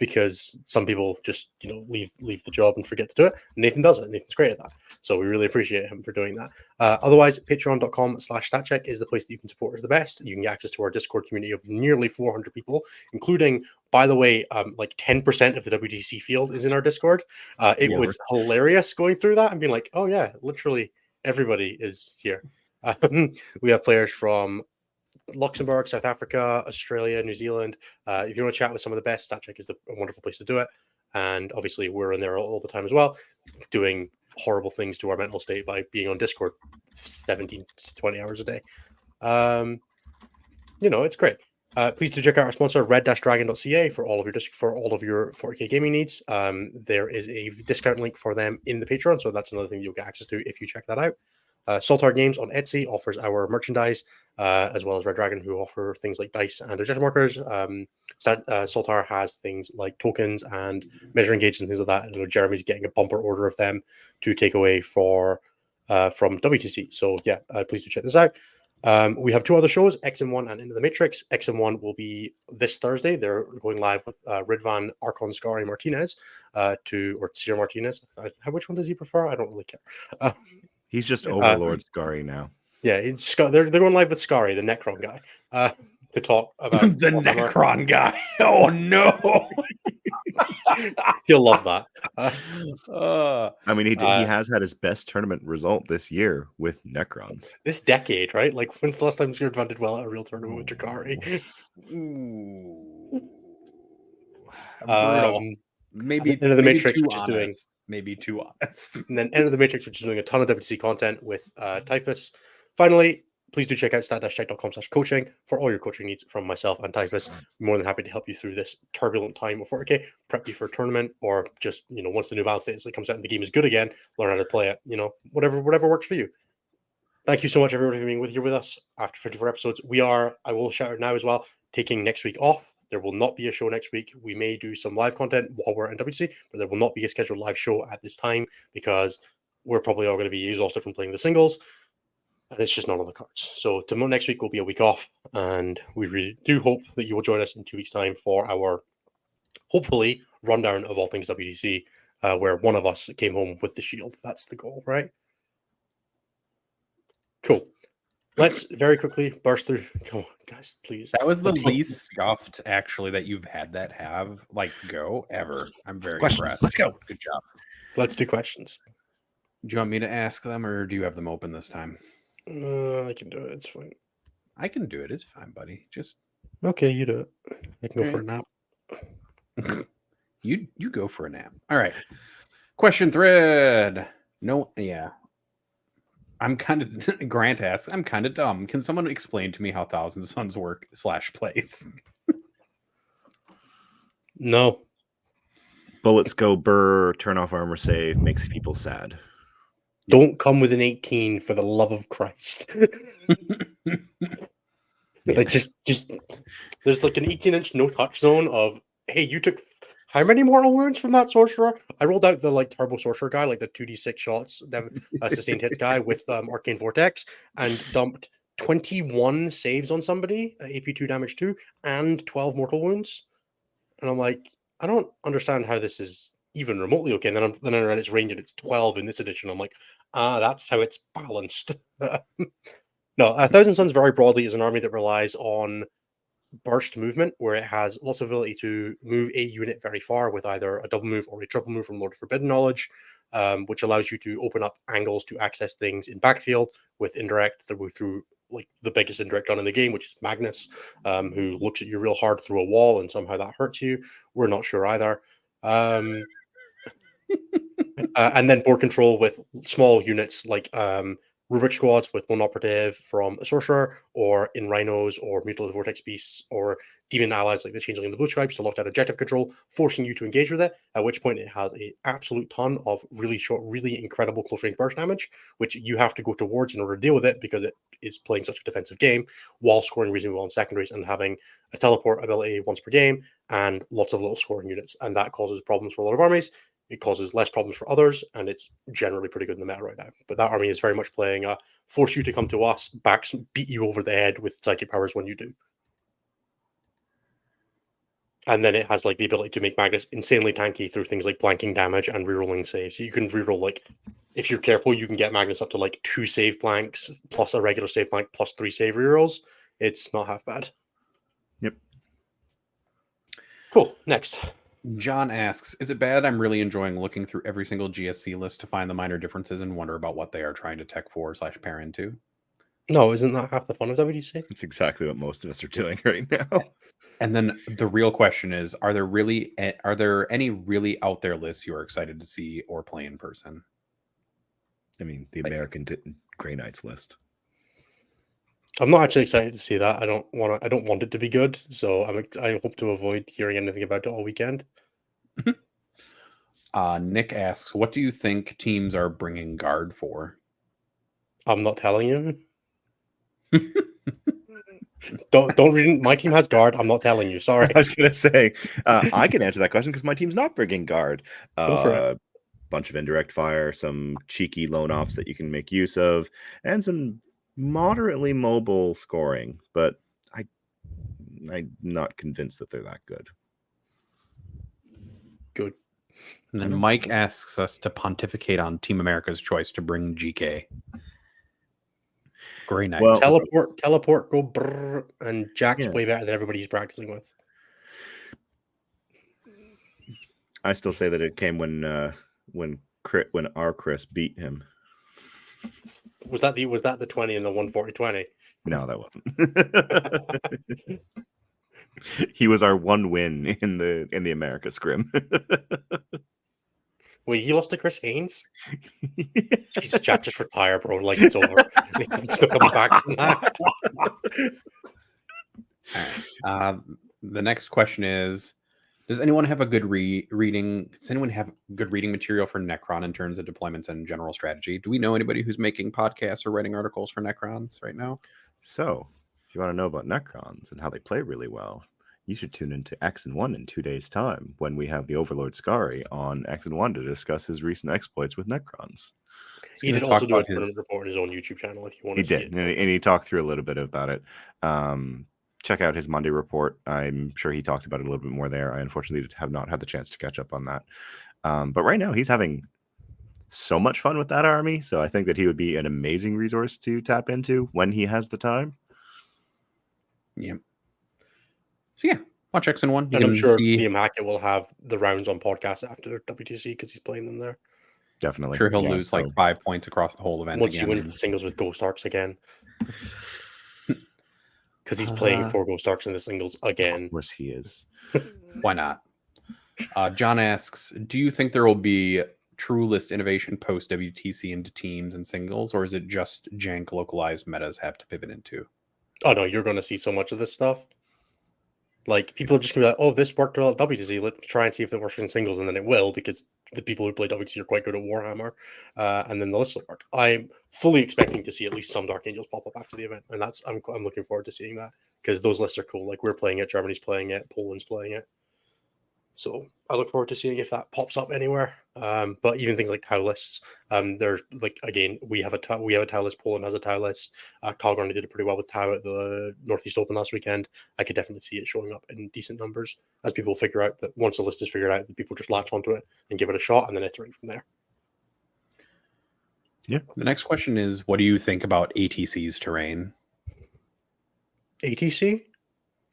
because some people just leave the job and forget to do it. Nathan does it. Nathan's great at that. So we really appreciate him for doing that. Otherwise, patreon.com/statcheck is the place that you can support us the best. You can get access to our Discord community of nearly 400 people, including, by the way, like 10% of the WTC field is in our Discord. It was hilarious going through that and being like, oh yeah, literally everybody is here. We have players from Luxembourg, South Africa, Australia, New Zealand. If you want to chat with some of the best, StatCheck is a wonderful place to do it. And obviously, we're in there all the time as well, doing horrible things to our mental state by being on Discord 17 to 20 hours a day. It's great. Please do check out our sponsor, red-dragon.ca, for all of your 4K gaming needs. There is a discount link for them in the Patreon, so that's another thing you'll get access to if you check that out. Saltar Games on Etsy offers our merchandise, as well as Red Dragon, who offer things like dice and objective markers. Saltar has things like tokens and measuring gauges and things like that. And Jeremy's getting a bumper order of them to take away from WTC. So yeah, please do check this out. We have two other shows, XM1 and Into the Matrix. XM1 will be this Thursday. They're going live with Ridvan Archon Scary Martinez or Sierra Martinez. Which one does he prefer? I don't really care. He's just Overlord Scary now. Yeah, they're going live with Scary, the Necron guy, to talk about the Necron guy. Oh no, he'll love that. I mean, he has had his best tournament result this year with Necrons. This decade, right? Like, when's the last time Ridvan did well at a real tournament with Drakari? Maybe End of the Matrix, too which is doing. Maybe too honest. And then End of the Matrix, which is doing a ton of WC content with Typhus. Finally, please do check out stat-check.com/coaching for all your coaching needs from myself and Typhus. I'm more than happy to help you through this turbulent time of 4K, prep you for a tournament, or just, once the new balance state comes out and the game is good again, learn how to play it, whatever works for you. Thank you so much, everybody, for being here with us after 54 episodes. I will shout out now as well, taking next week off. There will not be a show next week. We may do some live content while we're in WC, but there will not be a scheduled live show at this time because we're probably all going to be exhausted from playing the singles, and it's just not on the cards. So next week will be a week off, and we really do hope that you will join us in 2 weeks' time for our, hopefully, rundown of all things WDC, where one of us came home with the shield. That's the goal, right? Cool. Let's very quickly burst through. Come on, guys, please. That was the Let's go. least scuffed, actually, that you've had that go ever. I'm very Questions. impressed. Let's go. Good job. Let's do questions. Do you want me to ask them, or do you have them open this time? I can do it. It's fine. I can do it. It's fine, buddy. Just Okay, you do it. I can go for a Alright. nap. you go for a nap. All right. Question thread. No, yeah. I'm kind of Grant asks, I'm kind of dumb. Can someone explain to me how Thousand Suns work / plays? No. Bullets go burr, turn off armor save, makes people sad. Don't come with an 18 for the love of Christ. Like just there's like an 18-inch no touch zone of, hey, you took how many mortal wounds from that sorcerer? I rolled out the like turbo sorcerer guy, like the 2d6 shots, sustained hits guy with arcane vortex, and dumped 21 saves on somebody, AP2 damage 2, and 12 mortal wounds. And I'm like, I don't understand how this is even remotely okay. And then I read its range and it's 12 in this edition. I'm like, that's how it's balanced. No, Thousand Suns very broadly is an army that relies on burst movement, where it has lots of ability to move a unit very far with either a double move or a triple move from Lord of Forbidden Knowledge, which allows you to open up angles to access things in backfield with indirect through like the biggest indirect gun in the game, which is Magnus, who looks at you real hard through a wall and somehow that hurts you. We're not sure either. And then board control with small units like Rubric squads with one operative from a sorcerer, or in rhinos or mutilated vortex beasts or demon allies like the changeling and the blue stripes to lock down objective control, forcing you to engage with it. At which point it has an absolute ton of really short, really incredible close range burst damage, which you have to go towards in order to deal with it because it is playing such a defensive game while scoring reasonably well on secondaries and having a teleport ability once per game and lots of little scoring units, and that causes problems for a lot of armies. It causes less problems for others, and it's generally pretty good in the meta right now. But that army is very much playing force you to come to us, beat you over the head with psychic powers when you do. And then it has like the ability to make Magnus insanely tanky through things like blanking damage and rerolling saves. So you can reroll, like, if you're careful, you can get Magnus up to like 2 save blanks plus a regular save blank plus 3 save rerolls. It's not half bad. Yep. Cool. Next. John asks, is it bad I'm really enjoying looking through every single GSC list to find the minor differences and wonder about what they are trying to tech for / pair into? No, isn't that half the fun? Is that what you say? It's exactly what most of us are doing right now. And then the real question is, are there any really out there lists you are excited to see or play in person? I mean, the American Grey Knights list. I'm not actually excited to see that. I don't want it to be good, so I hope to avoid hearing anything about it all weekend. Nick asks, what do you think teams are bringing guard for? I'm not telling you. Don't read. My team has guard. I'm not telling you. Sorry. I was gonna say I can answer that question because my team's not bringing guard. Go for it. Bunch of indirect fire, some cheeky lone ops that you can make use of, and some moderately mobile scoring. But I'm not convinced that they're that good. Good. And then Mike asks us to pontificate on Team America's choice to bring GK. Grey Knights. Well, teleport, go brrr, and Jack's way better than everybody he's practicing with. I still say that it came when our Chris beat him. Was that the 20 and the 140-20? No, that wasn't. He was our one win in the America scrim. Wait, he lost to Chris Haynes? Jesus, Jack, just retire, bro. Like, it's over. It's not coming back from that. All right. The next question is, does anyone have a good reading? Does anyone have good reading material for Necron in terms of deployments and general strategy? Do we know anybody who's making podcasts or writing articles for Necrons right now? So, if you want to know about Necrons and how they play really well, you should tune into X and One in 2 days' time when we have the Overlord Scary on X and One to discuss his recent exploits with Necrons. He did also do a tournament report on his own YouTube channel if you want to see it. He did, and he talked through a little bit about it. Check out his Monday report. I'm sure he talked about it a little bit more there. I unfortunately have not had the chance to catch up on that. But right now he's having so much fun with that army. So I think that he would be an amazing resource to tap into when he has the time. Yeah. So yeah, watch X and 1. You And I'm can sure see. Liam Hackett will have the rounds on podcast after WTC because he's playing them there. Definitely. Sure, he'll Yeah, lose so like 5 points across the whole event Once again. he wins the singles with Ghost Arcs again. Because he's playing 4 Ghost Arcs in the singles again. Of course he is. Why not? John asks, do you think there will be true list innovation post WTC into teams and singles, or is it just jank localized metas have to pivot into? Oh no, you're going to see so much of this stuff. Like, people are just going to be like, oh, this worked well at WTC. Let's try and see if it works in singles, and then it will, because the people who play WTC are quite good at Warhammer, and then the list will work. I'm fully expecting to see at least some Dark Angels pop up after the event, and I'm looking forward to seeing that, because those lists are cool. Like, we're playing it, Germany's playing it, Poland's playing it. So I look forward to seeing if that pops up anywhere. But even things like Tau lists, they're like, again, we have a Tau list. Poland has a Tau list. Calgary did it pretty well with Tau at the Northeast Open last weekend. I could definitely see it showing up in decent numbers as people figure out that once a list is figured out, the people just latch onto it and give it a shot and then iterate from there. Yeah. The next question is, what do you think about ATC's terrain? ATC?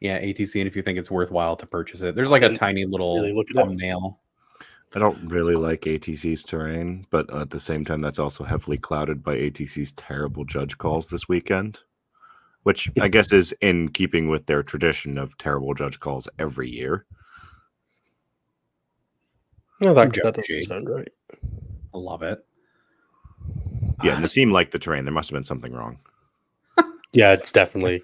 Yeah, ATC, and if you think it's worthwhile to purchase it. There's like a tiny little really look at it. thumbnail. I don't really like ATC's terrain, but at the same time, that's also heavily clouded by ATC's terrible judge calls this weekend, which I guess is in keeping with their tradition of terrible judge calls every year. No, that doesn't sound right. I love it. Yeah, Nassim liked the terrain. There must have been something wrong. Yeah, it's definitely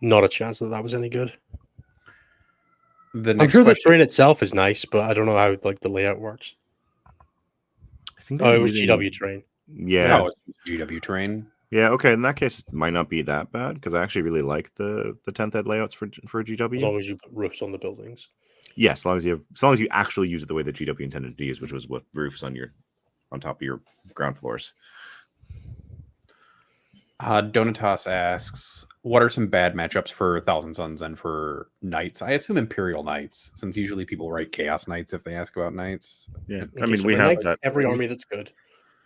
not a chance that was any good. I'm sure the terrain itself is nice, but I don't know how like the layout works. I think it was GW terrain. Yeah, no, it's GW terrain. Yeah, okay. In that case, it might not be that bad because I actually really like the 10th ed layouts for GW. As long as you put roofs on the buildings. Yeah, as long as you actually use it the way that GW intended to use, which was with roofs on top of your ground floors. Donatas asks, what are some bad matchups for Thousand Suns and for Knights? I assume Imperial Knights, since usually people write Chaos Knights if they ask about Knights. Yeah, Okay, I mean, so we have that every army that's good.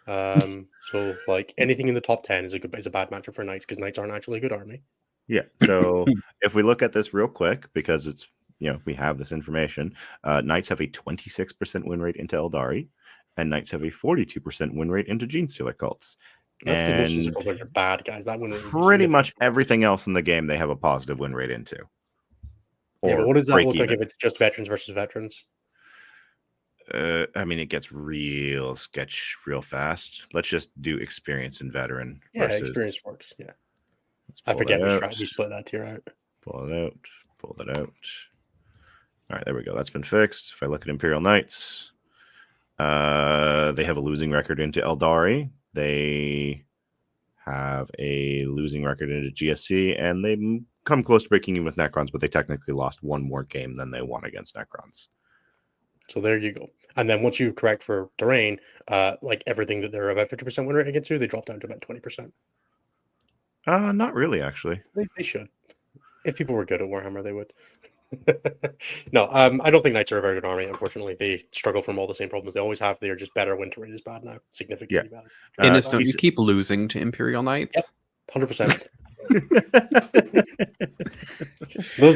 So like anything in the top 10 is a bad matchup for Knights because Knights aren't actually a good army. Yeah. So if we look at this real quick, because it's we have this information, Knights have a 26% win rate into Eldari, and Knights have a 42% win rate into Genestealer cults. That's because most of the cults are bad, guys. That wouldn't pretty much everything else in the game they have a positive win rate into. Yeah, but what does that look like if it's just veterans versus veterans? I mean, it gets real sketch real fast. Let's just do experience and veteran. Yeah, experience works. Yeah. I forget we split that tier out. Pull it out. Pull that out. All right, there we go. That's been fixed. If I look at Imperial Knights, they have a losing record into Eldari. They have a losing record into GSC, and they come close to breaking even with Necrons, but they technically lost one more game than they won against Necrons. So there you go. And then once you correct for terrain, like everything that they're about 50% win rate against you, they drop down to about 20%. Not really, actually. They should. If people were good at Warhammer, they would. No, I don't think Knights are a very good army. Unfortunately, they struggle from all the same problems they always have. They are just better when terrain is bad now, significantly better. In this, don't you keep losing to Imperial Knights? Yep, 100%.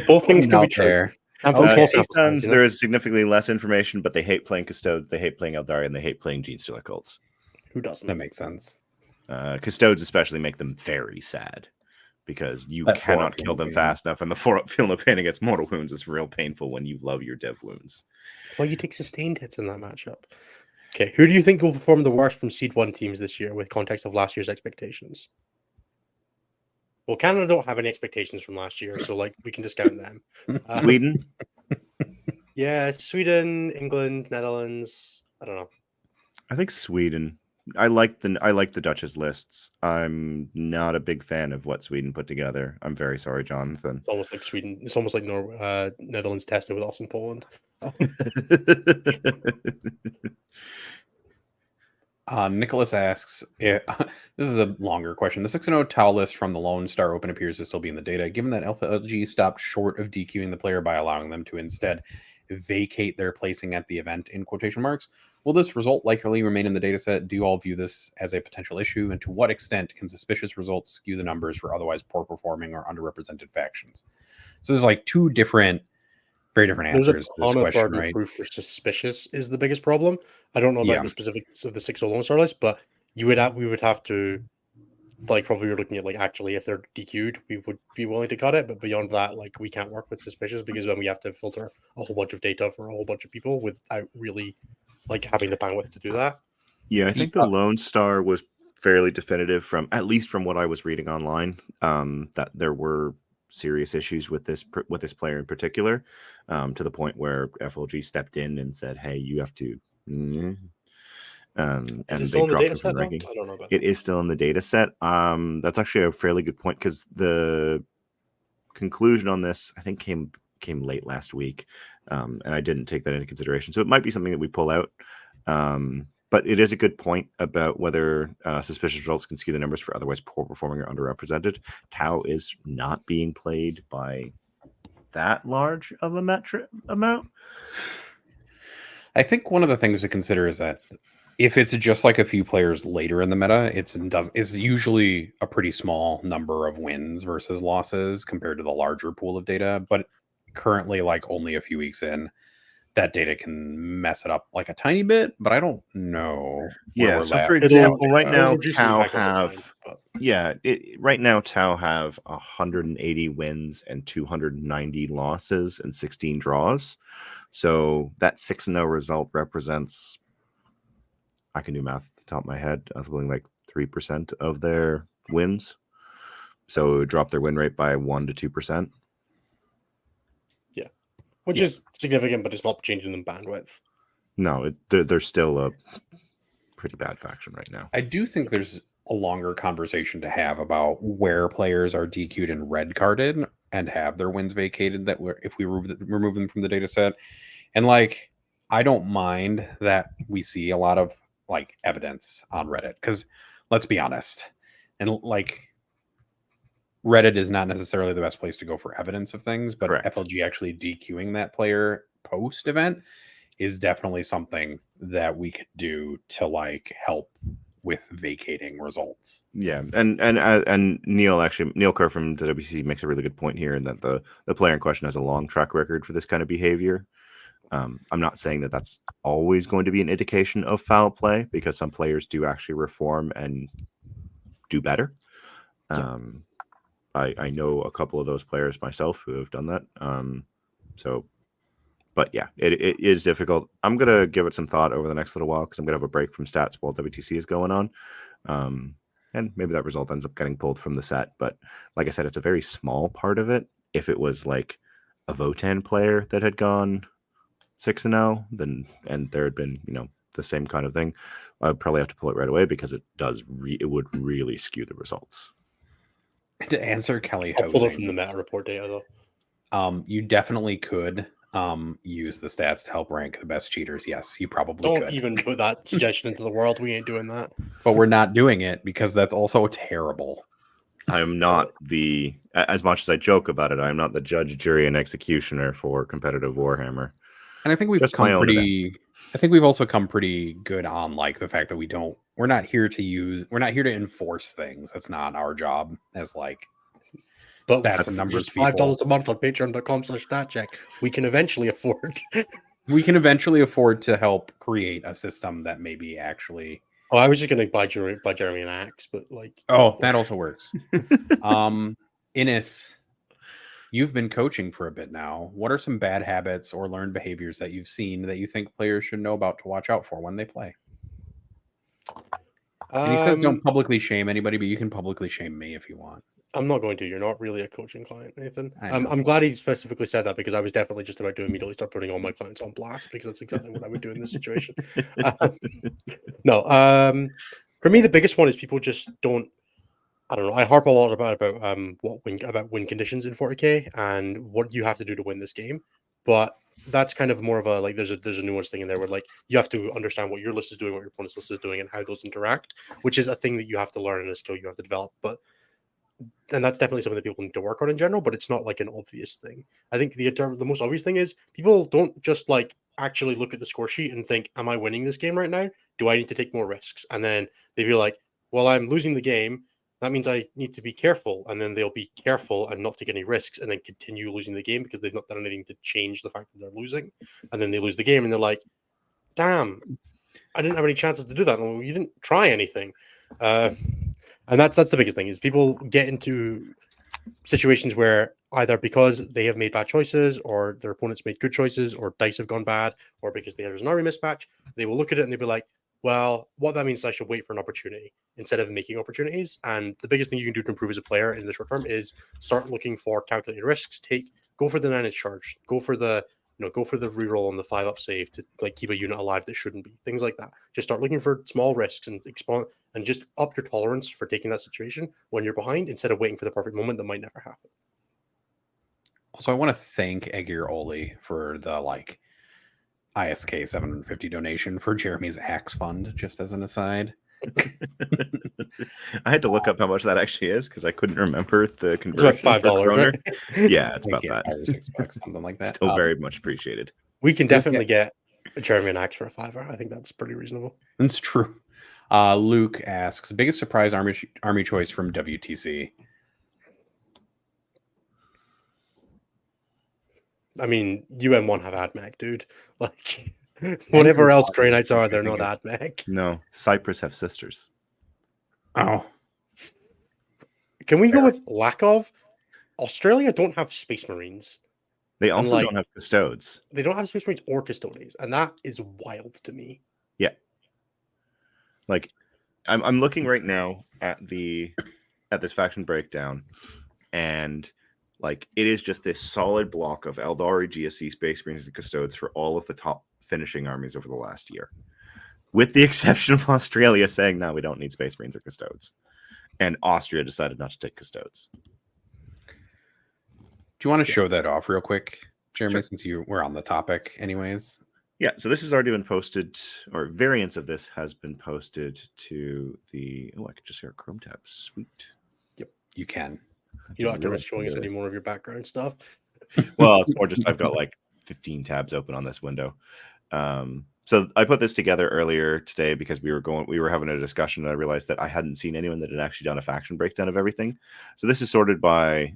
Both things can be true. There is significantly less information, but they hate playing Custodes, they hate playing Eldari, and they hate playing Genestealer cults. Who doesn't? That makes sense. Custodes especially make them very sad because you cannot kill them fast enough, and the 4-up feel no pain against mortal wounds is real painful when you love your dev wounds. Well, you take sustained hits in that matchup. Okay, who do you think will perform the worst from Seed 1 teams this year with context of last year's expectations? Well, Canada don't have any expectations from last year, so like we can discount them. Sweden? Yeah, Sweden, England, Netherlands. I don't know. I think Sweden. I like the Dutch's lists. I'm not a big fan of what Sweden put together. I'm very sorry, Jonathan. It's almost like Sweden. It's almost like Netherlands tested with us in Poland. Nicholas asks, this is a longer question. The 6-0 Tau list from the Lone Star Open appears to still be in the data. Given that Alpha LG stopped short of DQing the player by allowing them to instead vacate their placing at the event, in quotation marks, Will this result likely remain in the dataset? Do you all view this as a potential issue? And to what extent can suspicious results skew the numbers for otherwise poor performing or underrepresented factions? So there's like two different, very different There's a answers to this ton of question, burden right? proof for suspicious is the biggest problem. I don't know about Yeah. the specifics of the 6 solo star list, but we would have to, like, probably you're looking at, like, actually if they're DQ'd, we would be willing to cut it, but beyond that, like, we can't work with suspicious because then we have to filter a whole bunch of data for a whole bunch of people without really, like, having the bandwidth to do that. Yeah, I think the Lone Star was fairly definitive from, at least from what I was reading online, that there were serious issues with this player in particular, to the point where FLG stepped in and said, "Hey, you have to." And Is it they still in the dropped data him from set, the though? ranking. I don't know about It that. is still in the data set. That's actually a fairly good point because the conclusion on this, I think, came late last week, and I didn't take that into consideration. So it might be something that we pull out. But it is a good point about whether suspicious results can skew the numbers for otherwise poor performing or underrepresented. Tau is not being played by that large of a metric amount. I think one of the things to consider is that if it's just like a few players later in the meta, it's usually a pretty small number of wins versus losses compared to the larger pool of data. But currently, like only a few weeks in, that data can mess it up like a tiny bit. But I don't know where Yeah. we're So at. for It'll example, right it'll now reduce Tau impact over time, have but right now Tau have 180 wins and 290 losses and 16 draws. So that 6-0 result represents, I can do math at the top of my head, I was something like 3% of their wins. So it would drop their win rate by 1 to 2%. which Yeah. is significant, but it's not changing the bandwidth. No, they're still a pretty bad faction right now. I do think there's a longer conversation to have about where players are DQ'd and red carded and have their wins vacated. If we remove them from the data set, and like I don't mind that we see a lot of like evidence on Reddit because let's be honest, and like Reddit is not necessarily the best place to go for evidence of things, but Correct. FLG actually DQing that player post event is definitely something that we could do to like help with vacating results. Yeah, and Neil Kerr from the WC makes a really good point here, in that the player in question has a long track record for this kind of behavior. I'm not saying that that's always going to be an indication of foul play, because some players do actually reform and do better. Yeah. I know a couple of those players myself who have done that. But yeah, it is difficult. I'm going to give it some thought over the next little while, because I'm going to have a break from stats while WTC is going on. And maybe that result ends up getting pulled from the set. But like I said, it's a very small part of it. If it was like a Votan player that had gone 6-0, then, and there had been, the same kind of thing, I'd probably have to pull it right away, because it would really skew the results. To answer Kelly I'll pull it from Housing, the meta report data, though. you definitely could use the stats to help rank the best cheaters. Yes, you probably Don't could. even put that suggestion into the world. We ain't doing that. But we're not doing it because that's also terrible. I am not as much as I joke about it, I am not the judge, jury, and executioner for competitive Warhammer. And I think we've Just my come own pretty. I think we've also come pretty good on like the fact that we're not here to enforce things. That's not our job as like But stats and numbers just people. $5 a month on patreon.com/statcheck. We can eventually afford. We can eventually afford to help create a system that maybe actually. Oh, I was just gonna buy Jeremy an axe, but like. Oh, that also works. Innes, you've been coaching for a bit now. What are some bad habits or learned behaviors that you've seen that you think players should know about to watch out for when they play? And he says don't publicly shame anybody, but you can publicly shame me if you want. I'm not going to. You're not really a coaching client, Nathan. I know. I'm glad he specifically said that, because I was definitely just about to immediately start putting all my clients on blast, because that's exactly what I would do in this situation. For me, the biggest one is people just don't. I don't know. I harp a lot about win conditions in 40K and what you have to do to win this game, but that's kind of more of a like there's a nuanced thing in there where like you have to understand what your list is doing, what your opponent's list is doing, and how those interact, which is a thing that you have to learn and a skill you have to develop. And that's definitely something that people need to work on in general, but it's not like an obvious thing. I think the most obvious thing is people don't just like actually look at the score sheet and think, am I winning this game right now? Do I need to take more risks? And then they'd be like, well, I'm losing the game. That means I need to be careful. And then they'll be careful and not take any risks and then continue losing the game because they've not done anything to change the fact that they're losing. And then they lose the game and they're like, damn, I didn't have any chances to do that. Well, you didn't try anything. And that's the biggest thing is people get into situations where either because they have made bad choices or their opponents made good choices or dice have gone bad or because there's an army mismatch, they will look at it and they'll be like, well, what that means is I should wait for an opportunity instead of making opportunities. And the biggest thing you can do to improve as a player in the short term is start looking for calculated risks. Go for the 9-inch charge. Go for the reroll on the 5-up save to like keep a unit alive that shouldn't be. Things like that. Just start looking for small risks and just up your tolerance for taking that situation when you're behind instead of waiting for the perfect moment that might never happen. Also, I want to thank Egir Oli for the ISK 750 donation for Jeremy's Axe Fund, just as an aside. I had to look up how much that actually is because I couldn't remember the It's conversion. about $5, right? Yeah, it's about that. $5 or $6, something like that. Still very much appreciated. We can definitely get a Jeremy and Axe for a $5. I think that's pretty reasonable. That's true. Luke asks, biggest surprise army choice from WTC? I mean, UM1 have AdMech, dude. Like, whatever else Grey Knights are, they're not AdMech. No, Cyprus have sisters. Oh. Can we go with lack of? Australia don't have Space Marines. They also don't have Custodes. They don't have Space Marines or Custodians, and that is wild to me. Yeah. Like, I'm looking right now at this faction breakdown, and like it is just this solid block of Eldari, GSC, Space Marines, and Custodes for all of the top finishing armies over the last year, with the exception of Australia saying, no, we don't need Space Marines or Custodes. And Austria decided not to take Custodes. Do you want to show that off real quick, Jeremy, Sure. since you were on the topic anyways? Yeah, so this has already been posted, or variants of this has been posted to the... Oh, I could just hear a Chrome tab. Sweet. Yep, you can. You don't have to risk showing us any more of your background stuff. Well, it's more just I've got like 15 tabs open on this window. So I put this together earlier today because we were having a discussion, and I realized that I hadn't seen anyone that had actually done a faction breakdown of everything. So this is sorted by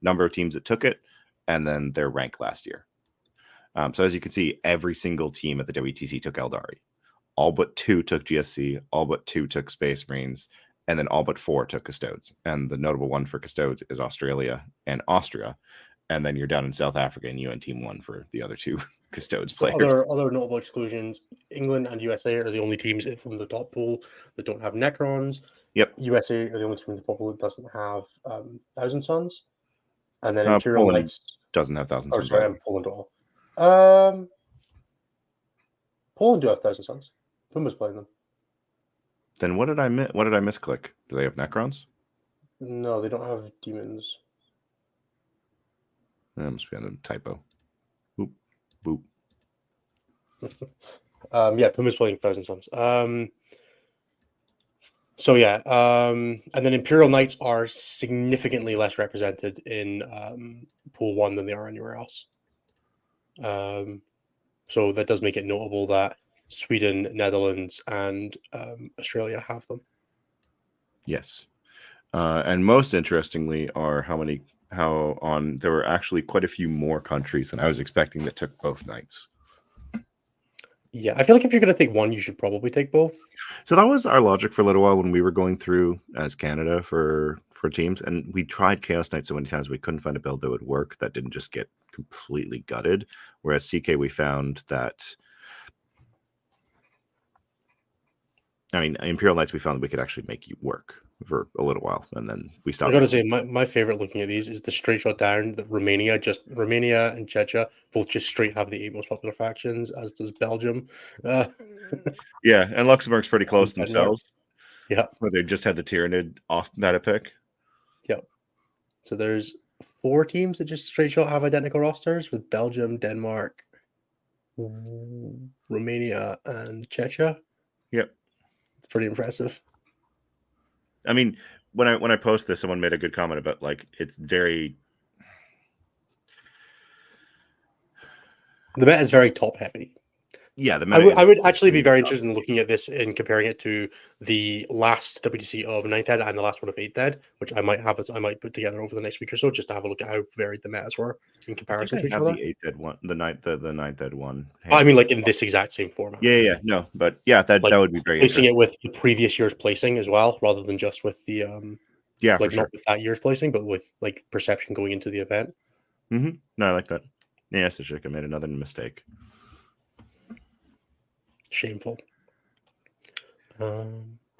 number of teams that took it and then their rank last year. So as you can see, every single team at the WTC took Eldari. All but 2 took GSC, all but 2 took Space Marines, and then all but 4 took Custodes. And the notable one for Custodes is Australia and Austria. And then you're down in South Africa, and UN Team 1 for the other 2 Custodes players. Other notable exclusions: England and USA are the only teams from the top pool that don't have Necrons. Yep. USA are the only team in the top pool that doesn't have Thousand Suns. And then Imperial Poland Knights doesn't have Thousand Suns. Sorry, Poland all. Poland do have Thousand Suns. Puma's playing them. Then what did I miss? What did I misclick? Do they have Necrons? No, they don't have demons. That must be on a typo. Boop, boop. Yeah, Puma's playing Thousand Suns. So yeah, and then Imperial Knights are significantly less represented in Pool 1 than they are anywhere else. So that does make it notable that Sweden, Netherlands, and Australia have them. Yes. And most interestingly are there were actually quite a few more countries than I was expecting that took both knights. Yeah, I feel like if you're going to take one, you should probably take both. So that was our logic for a little while when we were going through as Canada for teams, and we tried Chaos Knight so many times we couldn't find a build that would work that didn't just get completely gutted. Whereas CK, we found that, I mean, Imperial Knights, we found that we could actually make you work for a little while, and then we stopped. I gotta say, my favorite looking at these is the straight shot down that Romania and Czechia both just straight have the 8 most popular factions, as does Belgium. Yeah, and Luxembourg's pretty close themselves. Yeah, where they just had the Tyranid off meta pick. Yep. So there's 4 teams that just straight shot have identical rosters with Belgium, Denmark, Romania, and Czechia. Yep, it's pretty impressive. I mean, when I post this, someone made a good comment about like it's very The meta is very top heavy. Yeah, the I meta would actually be really very top. interested in looking at this and comparing it to the last WTC of 9th Ed and the last one of 8th Ed, which I might put together over the next week or so, just to have a look at how varied the metas were in I think comparison to I each have other. the 8th ed one, the ninth ed one. I mean, like in this exact same format. Yeah, no, but yeah, that Like would be very placing interesting. it with the previous year's placing as well, rather than just with the Yeah, for like sure. not with that year's placing, but with like perception going into the event. No, I like that. Yeah, Sashik, I made another mistake. Shameful. All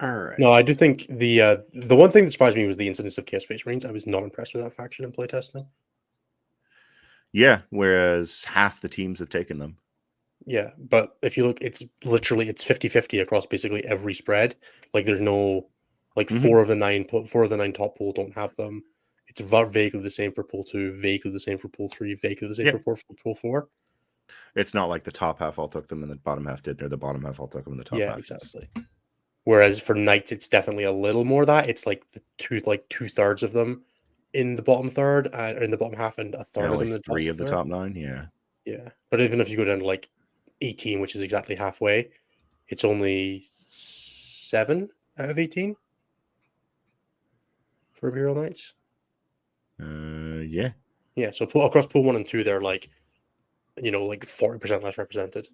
right. No, I do think the one thing that surprised me was the incidence of Chaos Space Marines. I was not impressed with that faction in playtesting. Yeah, whereas half the teams have taken them. Yeah, but if you look, it's literally 50-50 across basically every spread. Like there's no like four of the nine top pool don't have them. It's vaguely the same for pool 2, vaguely the same for pool 3, vaguely the same Yeah. for pool 4. It's not like the top half all took them and the bottom half didn't, or the bottom half all took them and the top half. Yeah, exactly. Whereas for knights, it's definitely a little more that. It's like two-thirds of them in the bottom third, or in the bottom half, and a third of them in the top 3 of the third. top 9. Yeah. Yeah, but even if you go down to like 18, which is exactly halfway, it's only 7 out of 18 for Imperial Knights. Yeah. Yeah, so across pool 1 and 2, they're like, like 40% less represented.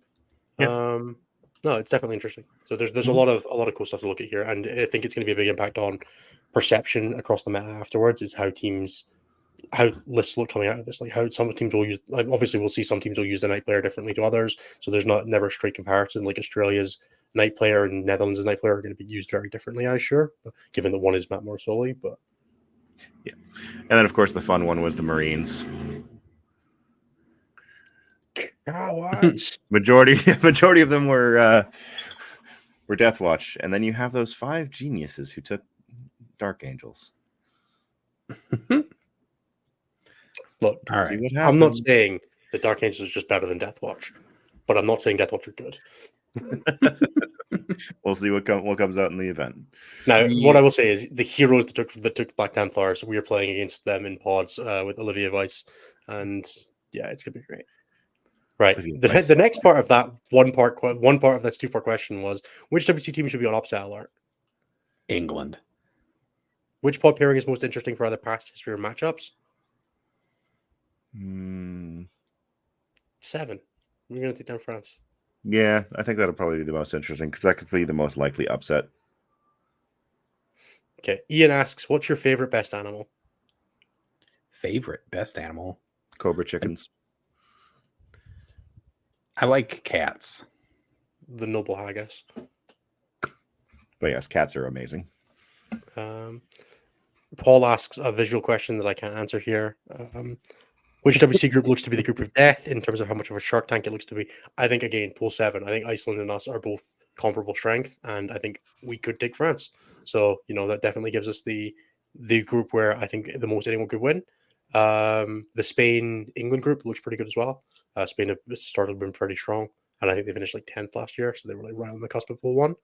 Yeah. No, it's definitely interesting. So there's a lot of cool stuff to look at here, and I think it's going to be a big impact on perception across the meta afterwards. Is how lists look coming out of this, like how some teams will use. Like obviously, we'll see some teams will use the Knight player differently to others. So there's never a straight comparison. Like Australia's Knight player and Netherlands' Knight player are going to be used very differently, I'm sure, given that one is Matt Morsoli. But yeah, and then of course the fun one was the Marines. Majority of them were Death Watch, and then you have those 5 geniuses who took Dark Angels. Look, all right. I'm not saying that Dark Angels is just better than Death Watch, but I'm not saying Death Watch are good. We'll see what comes out in the event. Now, what I will say is the heroes that took Black Templars, we are playing against them in pods with Olivia Weiss, and yeah, it's gonna be great. Right. The next part of that one part of that 2-part question was, which WC team should be on upset alert? England. Which pod pairing is most interesting for either past history or matchups? 7. We're gonna take down France. Yeah, I think that'll probably be the most interesting because that could be the most likely upset. Okay. Ian asks, what's your favorite best animal? Favorite best animal? Cobra chickens. I like cats. The noble haggis. But yes, cats are amazing. Paul asks a visual question that I can't answer here. Which WC group looks to be the group of death in terms of how much of a shark tank it looks to be? I think, again, pool 7. I think Iceland and us are both comparable strength, and I think we could take France. So, that definitely gives us the group where I think the most anyone could win. The Spain-England group looks pretty good as well. Spain have started been pretty strong, and I think they finished like 10th last year, so they were like right on the cusp of pool 1.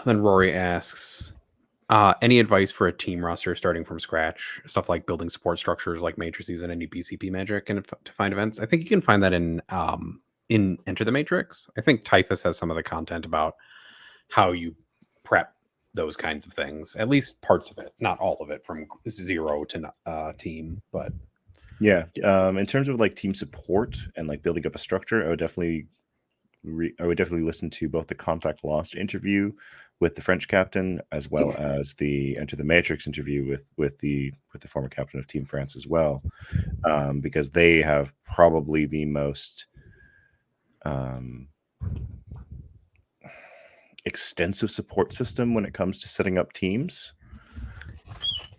Then Rory asks, any advice for a team roster starting from scratch? Stuff like building support structures like matrices and any BCP magic and to find events. I think you can find that in Enter the Matrix. I think Typhus has some of the content about how you prep those kinds of things, at least parts of it, not all of it, from 0 to team. But yeah, in terms of like team support and like building up a structure, I would definitely listen to both the Contact Lost interview with the French captain as well as the Enter the Matrix interview with the former captain of Team France as well, because they have probably the most extensive support system when it comes to setting up teams.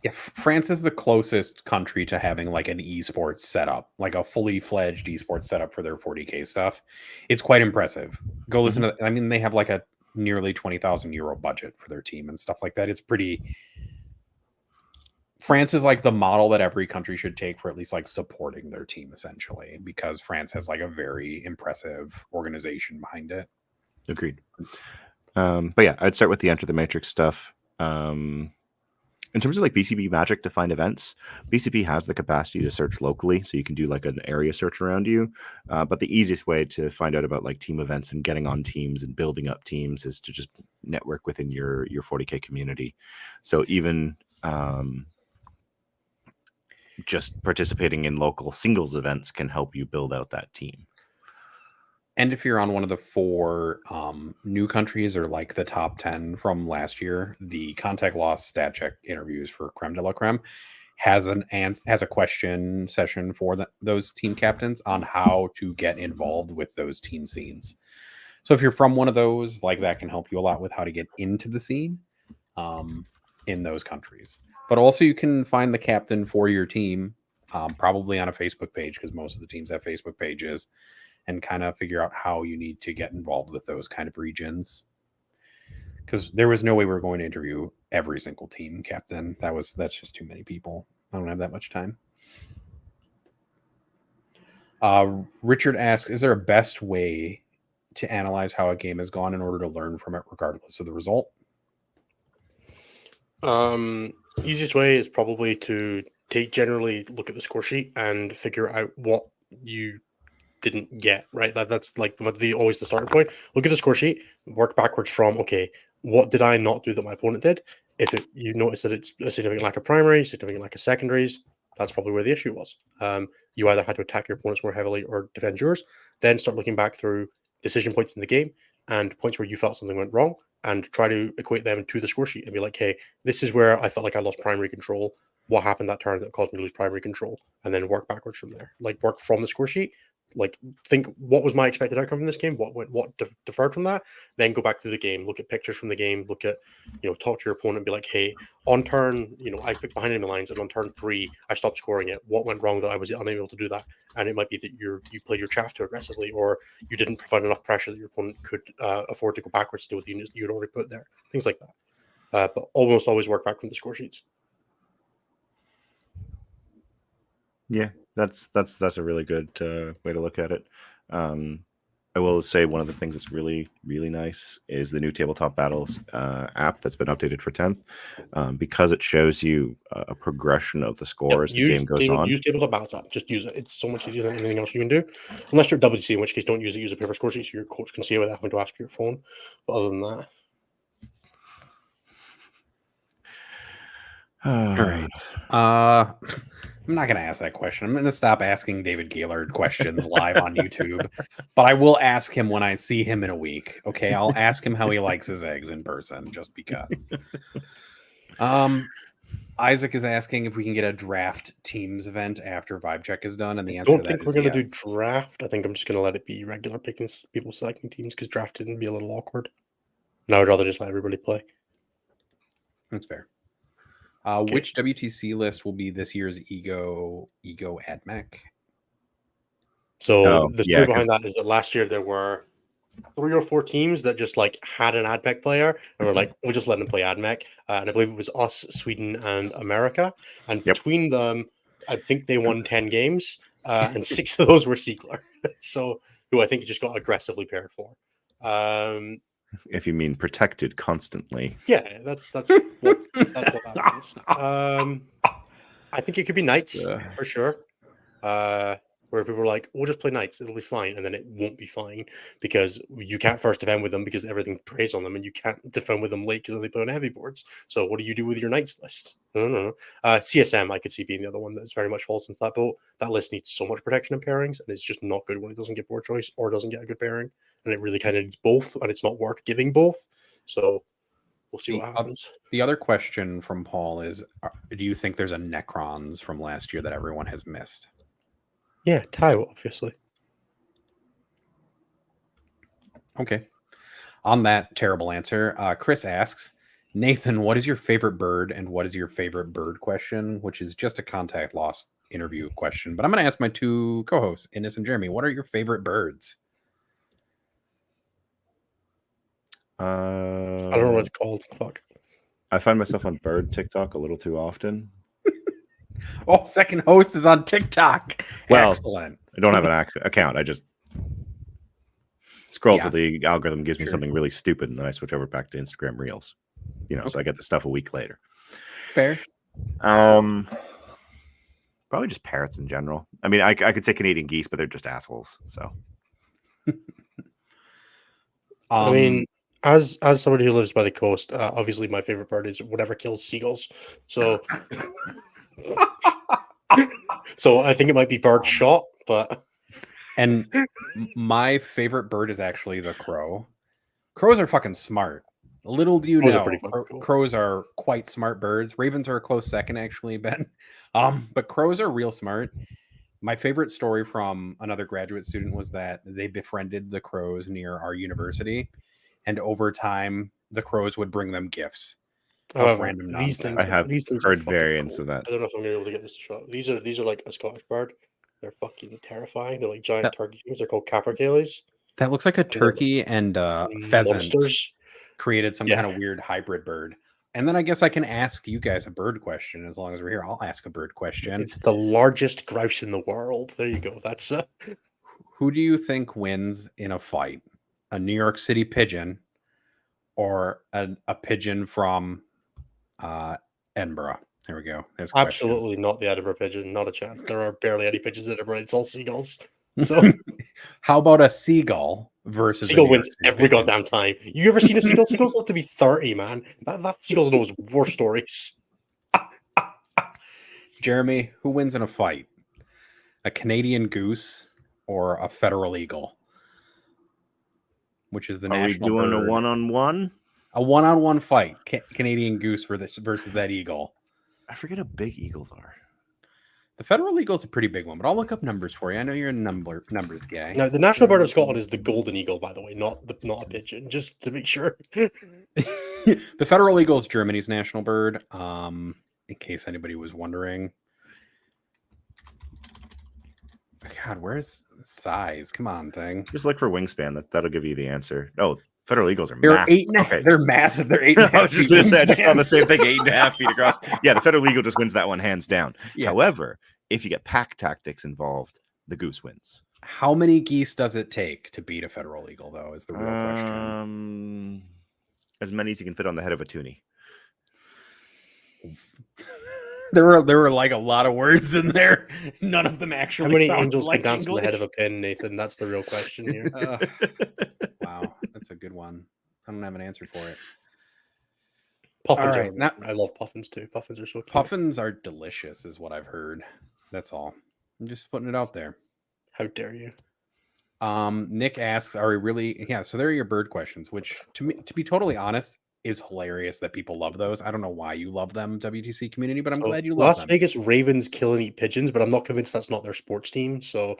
Yeah, France is the closest country to having like an esports setup, like a fully fledged esports setup for their 40K stuff. It's quite impressive. Go listen to. I mean, they have like a nearly 20,000 euro budget for their team and stuff like that. It's pretty. France is like the model that every country should take for at least like supporting their team, essentially, because France has like a very impressive organization behind it. Agreed. But yeah, I'd start with the Enter the Matrix stuff. in terms of like BCB Magic to find events, BCB has the capacity to search locally, so you can do like an area search around you. But the easiest way to find out about like team events and getting on teams and building up teams is to just network within your 40K community. So even just participating in local singles events can help you build out that team. And if you're on one of the 4 new countries or like the top 10 from last year, the contact loss stat check interviews for Creme de la Creme has a question session for those team captains on how to get involved with those team scenes. So if you're from one of those, like that can help you a lot with how to get into the scene in those countries. But also you can find the captain for your team, probably on a Facebook page, because most of the teams have Facebook pages, and kind of figure out how you need to get involved with those kind of regions. Because there was no way we were going to interview every single team captain. That's just too many people. I don't have that much time. Richard asks, is there a best way to analyze how a game has gone in order to learn from it regardless of the result? Easiest way is probably to generally look at the score sheet and figure out what you didn't get, right? That's like always the starting point. Look at the score sheet, work backwards from, okay, what did I not do that my opponent did? If you notice that it's a significant lack of primary, significant lack of secondaries, that's probably where the issue was. You either had to attack your opponents more heavily or defend yours. Then start looking back through decision points in the game and points where you felt something went wrong, and try to equate them to the score sheet and be like, hey, this is where I felt like I lost primary control. What happened that turn that caused me to lose primary control? And then work backwards from there. Like, work from the score sheet. Like, think, what was my expected outcome from this game? What deferred from that? Then go back to the game, look at pictures from the game, look at, talk to your opponent and be like, hey, on turn, I picked behind enemy lines, and on turn 3, I stopped scoring it. What went wrong that I was unable to do that? And it might be that you played your chaff too aggressively, or you didn't provide enough pressure that your opponent could afford to go backwards to do with the units you'd already put there. Things like that. But almost always work back from the score sheets. Yeah, that's a really good way to look at it. I will say one of the things that's really, really nice is the new Tabletop Battles app that's been updated for 10th, because it shows you a progression of the score as the game goes on. Use Tabletop Battles app. Just use it. It's so much easier than anything else you can do. Unless you're WC, in which case don't use it. Use a paper score sheet so your coach can see it without having to ask for your phone. But other than that. All right. I'm not going to ask that question. I'm going to stop asking David Gaylord questions live on YouTube, but I will ask him when I see him in a week. Okay, I'll ask him how he likes his eggs in person, just because. Isaac is asking if we can get a draft teams event after Vibe Check is done, and the answer to that is yes. I don't think we're going to do draft. I think I'm just going to let it be regular picking, people selecting teams, because draft didn't be a little awkward. And I would rather just let everybody play. That's fair. Okay. Which WTC list will be this year's Ego AdMech? So the story behind that is that last year there were 3 or 4 teams that just like had an AdMech player and were like, we'll just let them play AdMech. And I believe it was us, Sweden, and America. And between them, I think they won 10 games, and 6 of those were Siegler. So who I think just got aggressively paired for. If you mean protected constantly. Yeah, that's what that means. I think it could be Knights for sure. Where people are like, we'll just play Knights, it'll be fine, and then it won't be fine because you can't first defend with them because everything preys on them, and you can't defend with them late because they play on heavy boards. So what do you do with your Knights list? I don't know. CSM I could see being the other one that's very much falls into that boat. That list needs so much protection and pairings, and it's just not good when it doesn't get board choice or doesn't get a good pairing, and it really kind of needs both, and it's not worth giving both. So we'll see what happens. The other question from Paul is, do you think there's a Necrons from last year that everyone has missed? Yeah, Tao, obviously. Okay. On that terrible answer, Chris asks, Nathan, what is your favorite bird and what is your favorite bird question? Which is just a contact loss interview question. But I'm going to ask my 2 co-hosts, Innes and Jeremy, what are your favorite birds? I don't know what it's called. Fuck. I find myself on bird TikTok a little too often. Oh, second host is on TikTok. Well, excellent. I don't have an account. I just scroll till the algorithm gives me something really stupid, and then I switch over back to Instagram Reels. So I get the stuff a week later. Fair. Probably just parrots in general. I mean, I could say Canadian geese, but they're just assholes. So I mean, as somebody who lives by the coast, obviously my favorite bird is whatever kills seagulls. So, so I think it might be bird shot, but and my favorite bird is actually the crow. Crows are fucking smart. Little do you Crows are know, pretty fucking cool. crows are quite smart birds. Ravens are a close second, actually, Ben. But crows are real smart. My favorite story from another graduate student was that they befriended the crows near our university, and over time, the crows would bring them gifts of however, random these nonsense. things, I have these things are heard fucking variants cool. of that. I don't know if I'm gonna be able to get this to show up. These are like a Scottish bird. They're fucking terrifying. They're like giant turkey things. They're called capercaillies. That looks like a turkey and pheasant Monsters. created some Yeah. kind of weird hybrid bird. And then I guess I can ask you guys a bird question as long as we're here. I'll ask a bird question. It's the largest grouse in the world. There you go. That's Who do you think wins in a fight? A New York City pigeon or a pigeon from Edinburgh? There we go. There's a question. absolutely not the Edinburgh pigeon. Not a chance. There are barely any pigeons in Edinburgh. It's all seagulls. So How about a seagull versus seagull a New York wins City every pigeon? goddamn time. You ever seen a seagull? Seagulls live to be 30, man. That seagull knows war stories. Jeremy, who wins in a fight? A Canadian goose or a federal eagle? Which is the Are we national doing bird. a one-on-one? A one-on-one fight. Canadian goose versus that eagle. I forget how big eagles are. The federal eagle is a pretty big one, but I'll look up numbers for you. I know you're a numbers guy. Now, the national bird of Scotland is the golden eagle, by the way, not a pigeon. Just to make sure. The federal eagle is Germany's national bird. In case anybody was wondering. God, where's size? Come on, thing. Just look for wingspan. That'll give you the answer. Oh, federal eagles are They're massive. Okay. They're massive. They're 8.5 I was just going to say, I just saw wingspan. the same thing, 8.5 feet across. Yeah, the federal eagle just wins that one hands down. Yeah. However, if you get pack tactics involved, the goose wins. How many geese does it take to beat a federal eagle, though, is the real question. As many as you can fit on the head of a toonie. There were like a lot of words in there. None of them actually. How many sound angels like can dance on the head of English. a pin, Nathan? That's the real question here. Wow, that's a good one. I don't have an answer for it. Puffins all right, are now- I love puffins too. Puffins are so cute. Puffins are delicious, is what I've heard. That's all. I'm just putting it out there. How dare you? Nick asks, "Are we really?" Yeah. So there are your bird questions, which, to be totally honest, is hilarious that people love those. I don't know why you love them, WTC community, but I'm So, glad you love Las them. Vegas Ravens kill and eat pigeons, but I'm not convinced that's not their sports team. So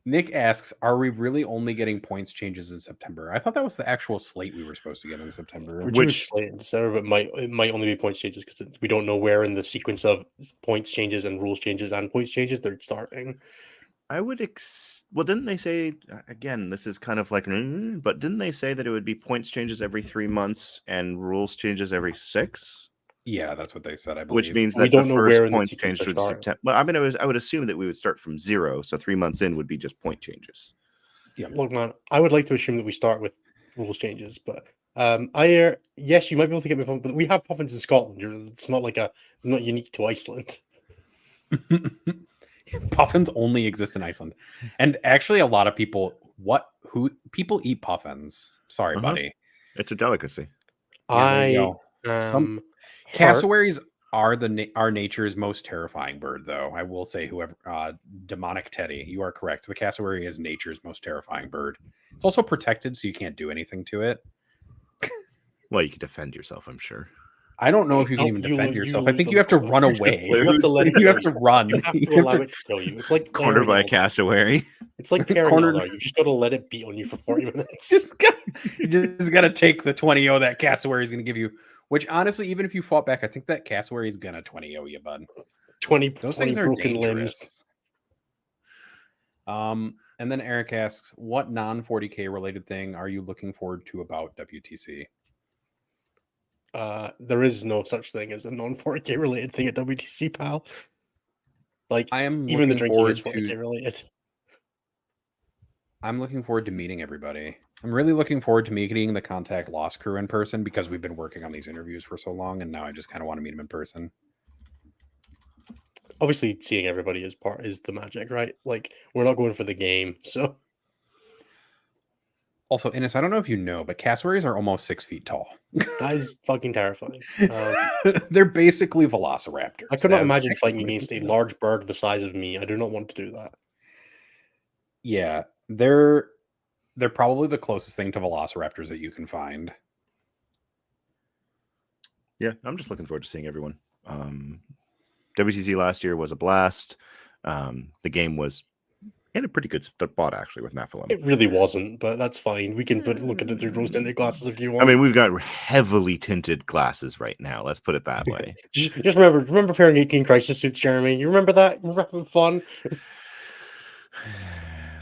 Nick asks, "Are we really only getting points changes in September?" I thought that was the actual slate we were supposed to get in September. which in December, but it might only be points changes because we don't know where in the sequence of points changes and rules changes and points changes they're starting. I would well, didn't they say, again, this is kind of like, but didn't they say that it would be points changes every 3 months and rules changes every 6? Yeah, that's what they said, I believe. Which means We that don't the know where first in the points sequence change they're would starting. September. Well, I mean, I would assume that we would start from 0, so 3 months in would be just point changes. Yeah. Look, man, I would like to assume that we start with rules changes, but yes, you might be able to get me puffins, but we have puffins in Scotland. It's not like not unique to Iceland. Puffins only exist in Iceland, and actually, a lot of people people eat puffins. Sorry, buddy. It's a delicacy. Yeah, some cassowaries are our nature's most terrifying bird, though. I will say, whoever demonic Teddy, you are correct. The cassowary is nature's most terrifying bird. It's also protected, so you can't do anything to it. Well, you can defend yourself, I'm sure. I don't know if you can even defend yourself. I think you have to run away. You have to let it You have to run. You have to allow it to kill you. It's like Cornered by a pairing cassowary. It's like pairing Eldar. You just got to let it beat on you for 40 minutes. You just got to take the 20-0 that cassowary is going to give you. Which, honestly, even if you fought back, I think that cassowary is going to 20-0 you, bud. 20 Those 20 things are broken dangerous. limbs. And then Eric asks, what non-40K related thing are you looking forward to about WTC? There is no such thing as a non-40K related thing at WTC, pal. Like, I am even the looking drinking is forward 40K to related. I'm looking forward to meeting everybody. I'm really looking forward to meeting the Contact Lost crew in person because we've been working on these interviews for so long, and now I just kind of want to meet them in person. Obviously, seeing everybody is the magic, right? Like, we're not going for the game, so Also, Innes, I don't know if you know, but cassowaries are almost 6 feet tall. that is fucking terrifying. They're basically velociraptors. I could not as imagine Nick fighting was against a mentioning. large bird the size of me. I do not want to do that. Yeah, they're probably the closest thing to velociraptors that you can find. Yeah, I'm just looking forward to seeing everyone. WTC last year was a blast. The game had a pretty good spot actually with Nephilim. It really wasn't, but that's fine. We can look at it through rose-tinted glasses if you want. I mean, we've got heavily tinted glasses right now. Let's put it that way. just remember pairing 18 crisis suits, Jeremy. You remember that? You remember having fun?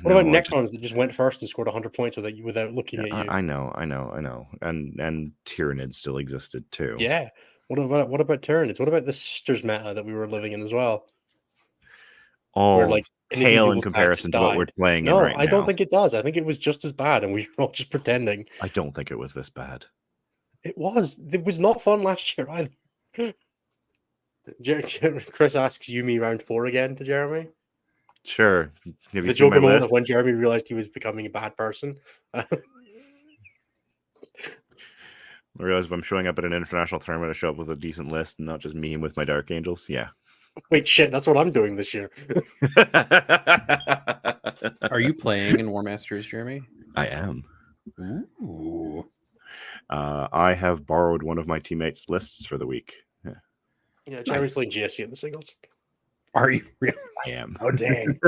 What about Necrons that just went first and scored 100 points without looking at you? I know. And Tyranids still existed too. Yeah. What about Tyranids? What about the sisters meta that we were living in as well? All Where, like, pale in comparison to what we're playing in right now. I don't think it does. I think it was just as bad, and we were all just pretending. I don't think it was this bad. It was. It was not fun last year either. Chris asks Yumi round 4 again to Jeremy. Sure. Have you The seen my joke moment list? of when Jeremy realized he was becoming a bad person. I realize if I'm showing up at an international tournament, I show up with a decent list and not just me with my Dark Angels. Yeah. Wait, shit, that's what I'm doing this year. Are you playing in War Masters, Jeremy? I am. Ooh. I have borrowed one of my teammates' lists for the week. Yeah, Jeremy's Nice. playing GSC in the singles. Are you really? I am. Oh, dang.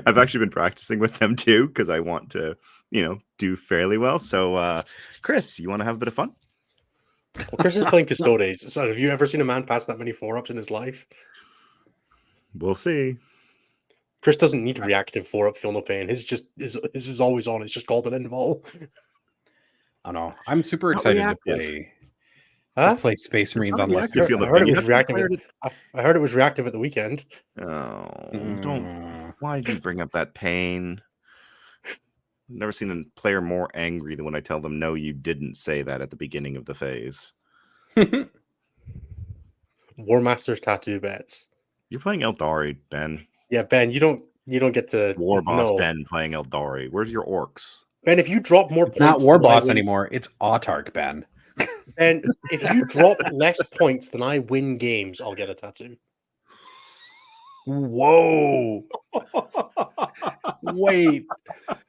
I've actually been practicing with them too because I want to, do fairly well. So, Chris, you want to have a bit of fun? Well, Chris is playing Custodes. So have you ever seen a man pass that many 4-ups in his life? We'll see. Chris doesn't need reactive 4-up, feel no pain. His is always on. It's just called an invul. I know. I'm super Not excited to reactive. play. Huh? To play Space Marines not on less reactive. than Feel the I heard pain. it You was have to reactive. declare it. I heard it was reactive at the weekend. Oh, don't. Why do you bring up that pain? Never seen a player more angry than when I tell them, no, you didn't say that at the beginning of the phase. War Masters tattoo bets. You're playing Eldari, Ben. Yeah, Ben, you don't get to War Boss no. Ben playing Eldari. Where's your orcs? Ben, if you drop more It's points, not War than I Boss win- anymore. It's Autark, Ben. Ben, if you drop less points than I win games, I'll get a tattoo. Whoa. Wait.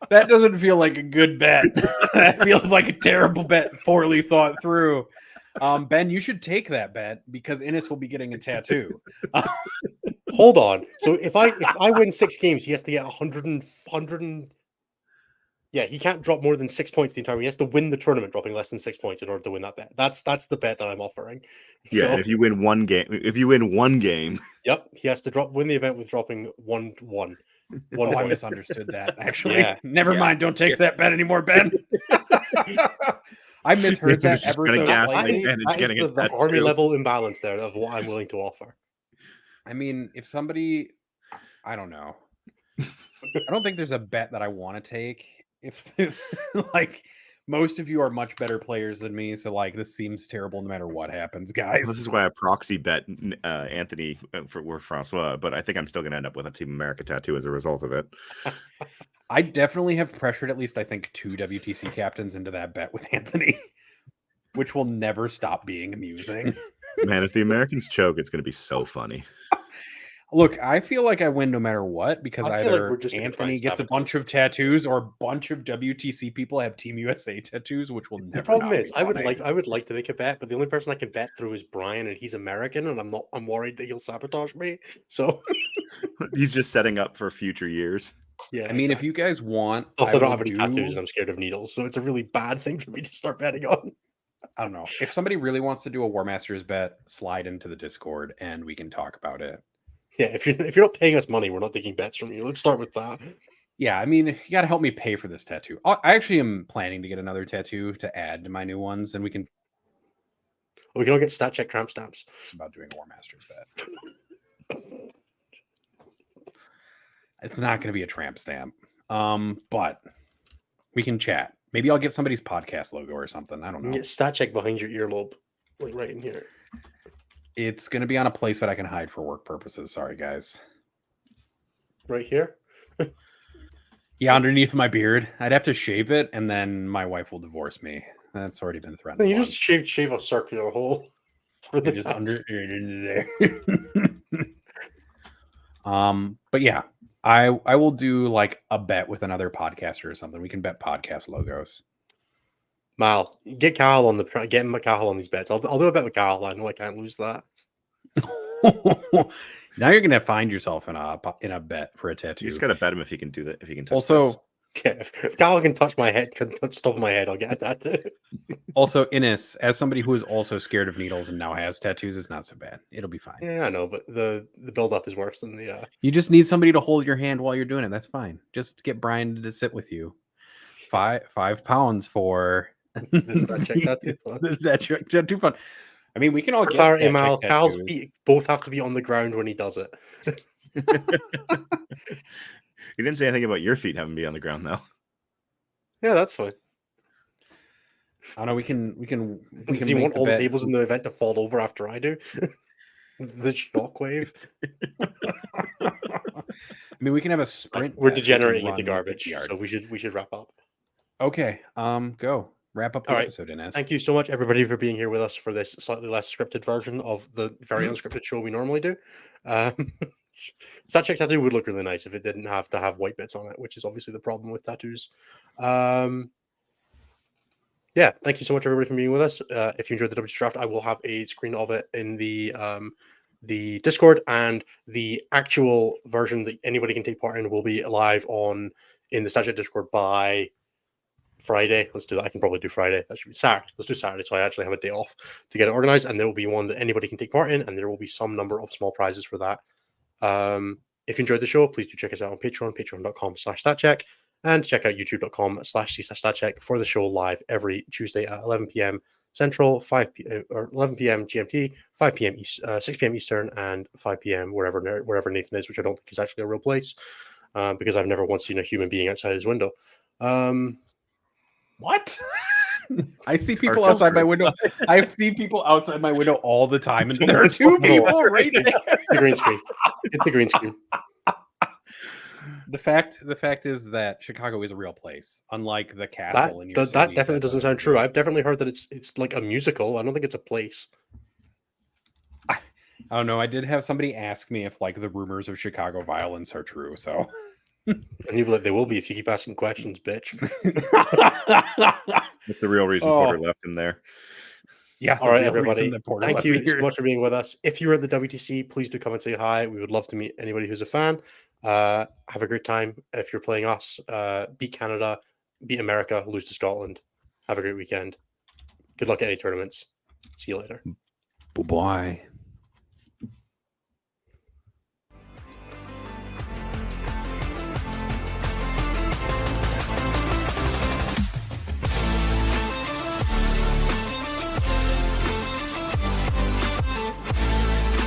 That doesn't feel like a good bet. That feels like a terrible bet, poorly thought through. Ben, you should take that bet because Innes will be getting a tattoo. Hold on. So if I win 6 games, he has to get 100. Yeah, he can't drop more than 6 points the entire way. He has to win the tournament, dropping less than 6 points in order to win that bet. That's the bet that I'm offering. Yeah, So, and if you win one game, yep, he has to win the event with dropping 1. Oh, I point. misunderstood that. Actually, Yeah. never Yeah. mind. Don't take that bet anymore, Ben. I misheard that Just ever gonna so gaslight slightly. Ben into That is getting a the army tattoo. level imbalance there of what I'm willing to offer. I mean, if somebody, I don't know. I don't think there's a bet that I want to take. If like most of you are much better players than me, so like this seems terrible no matter what happens, guys. This is why I proxy bet Anthony for Francois, but I think I'm still going to end up with a Team America tattoo as a result of it. I definitely have pressured at least I think 2 WTC captains into that bet with Anthony, which will never stop being amusing. Man, if the Americans choke, it's going to be so funny. Look, I feel like I win no matter what because I feel like either we're just gonna try Anthony and gets a sabotage bunch of tattoos or a bunch of WTC people have Team USA tattoos, which will never. The problem not is, be I would funny. like to make a bet, but the only person I can bet through is Brian, and he's American, and I'm worried that he'll sabotage me. So He's just setting up for future years. yeah, I mean, if you guys want, also, I don't will have any tattoos, and I'm scared of needles, so it's a really bad thing for me to start betting on. I don't know. If somebody really wants to do a War Masters bet, slide into the Discord and we can talk about it. Yeah, if you're not paying us money, we're not taking bets from you. Let's start with that. Yeah, I mean, you got to help me pay for this tattoo. I actually am planning to get another tattoo to add to my new ones, and we can We can all get stat check tramp stamps. talk about doing a War Masters bet. It's not going to be a tramp stamp. But we can chat. Maybe I'll get somebody's podcast logo or something. I don't You can know. get stat check behind your earlobe, like right in here. It's gonna be on a place that I can hide for work purposes. Sorry, guys. Right here. Yeah, underneath my beard. I'd have to shave it, and then my wife will divorce me. That's already been threatened. You just shave a circular hole for the just tattoo. under there. But yeah, I will do like a bet with another podcaster or something. We can bet podcast logos. Mal, get Carl on Carl on these bets. I'll do a bet with Carl. I know I can't lose that. Now you're gonna find yourself in a bet for a tattoo. You just gotta bet him if he can do that. If he can touch Also, Yeah, if Carl can touch my head, can touch the top of my head, I'll get a tattoo. also, Innes, as somebody who is also scared of needles and now has tattoos, it's not so bad. It'll be fine. Yeah, I know, but the build up is worse than the. You just need somebody to hold your hand while you're doing it. That's fine. Just get Brian to sit with you. 5 pounds for This stat check tattoo. this tattoo fun. I mean, we can all For get clarity, stat Mal, check Carl's tattoos. feet both have to be on the ground when he does it. He didn't say anything about your feet having to be on the ground though. Yeah, that's fine. I know we can Does he make want the all the bet. tables in the event to fall over after I do? The shockwave. I mean, we can have a sprint. We're bet. We can degenerating run into the garbage, 50 yard. so we should wrap up. Okay. Go wrap up the All right. episode, Inez. Thank you so much, everybody, for being here with us for this slightly less scripted version of the very unscripted show we normally do. Stat check tattoo would look really nice if it didn't have to have white bits on it, which is obviously the problem with tattoos. Yeah, thank you so much, everybody, for being with us. If you enjoyed the WC draft, I will have a screen of it in the Discord, and the actual version that anybody can take part in will be live in the Stat check Discord by Friday. Let's do that. I can probably do Friday. That should be Saturday. Let's do Saturday, so I actually have a day off to get it organized, and there will be one that anybody can take part in, and there will be some number of small prizes for that. If you enjoyed the show, please do check us out on Patreon, patreon.com/statcheck, and check out youtube.com/statcheck for the show live every Tuesday at 11 p.m. Central, 5 p.m. or 11 p.m. GMT, 5 p.m. 6 p.m. Eastern, and 5 p.m. wherever Nathan is, which I don't think is actually a real place, because I've never once seen a human being outside his window. What? I see people outside my window. I see people outside my window all the time, and there are two people right there. The green screen. It's the green screen. The fact is that Chicago is a real place, unlike the castle in your city. That definitely doesn't sound true. I've definitely heard that it's like a musical. I don't think it's a place. I don't know. I did have somebody ask me if like the rumors of Chicago violence are true. So, and you'll be like, they will be if you keep asking questions, bitch. That's the real reason Porter left him there. Yeah. All right, everybody. Thank you so much for being with us. If you're at the WTC, please do come and say hi. We would love to meet anybody who's a fan. Have a great time. If you're playing us, beat Canada, beat America, lose to Scotland. Have a great weekend. Good luck at any tournaments. See you later. Bye-bye.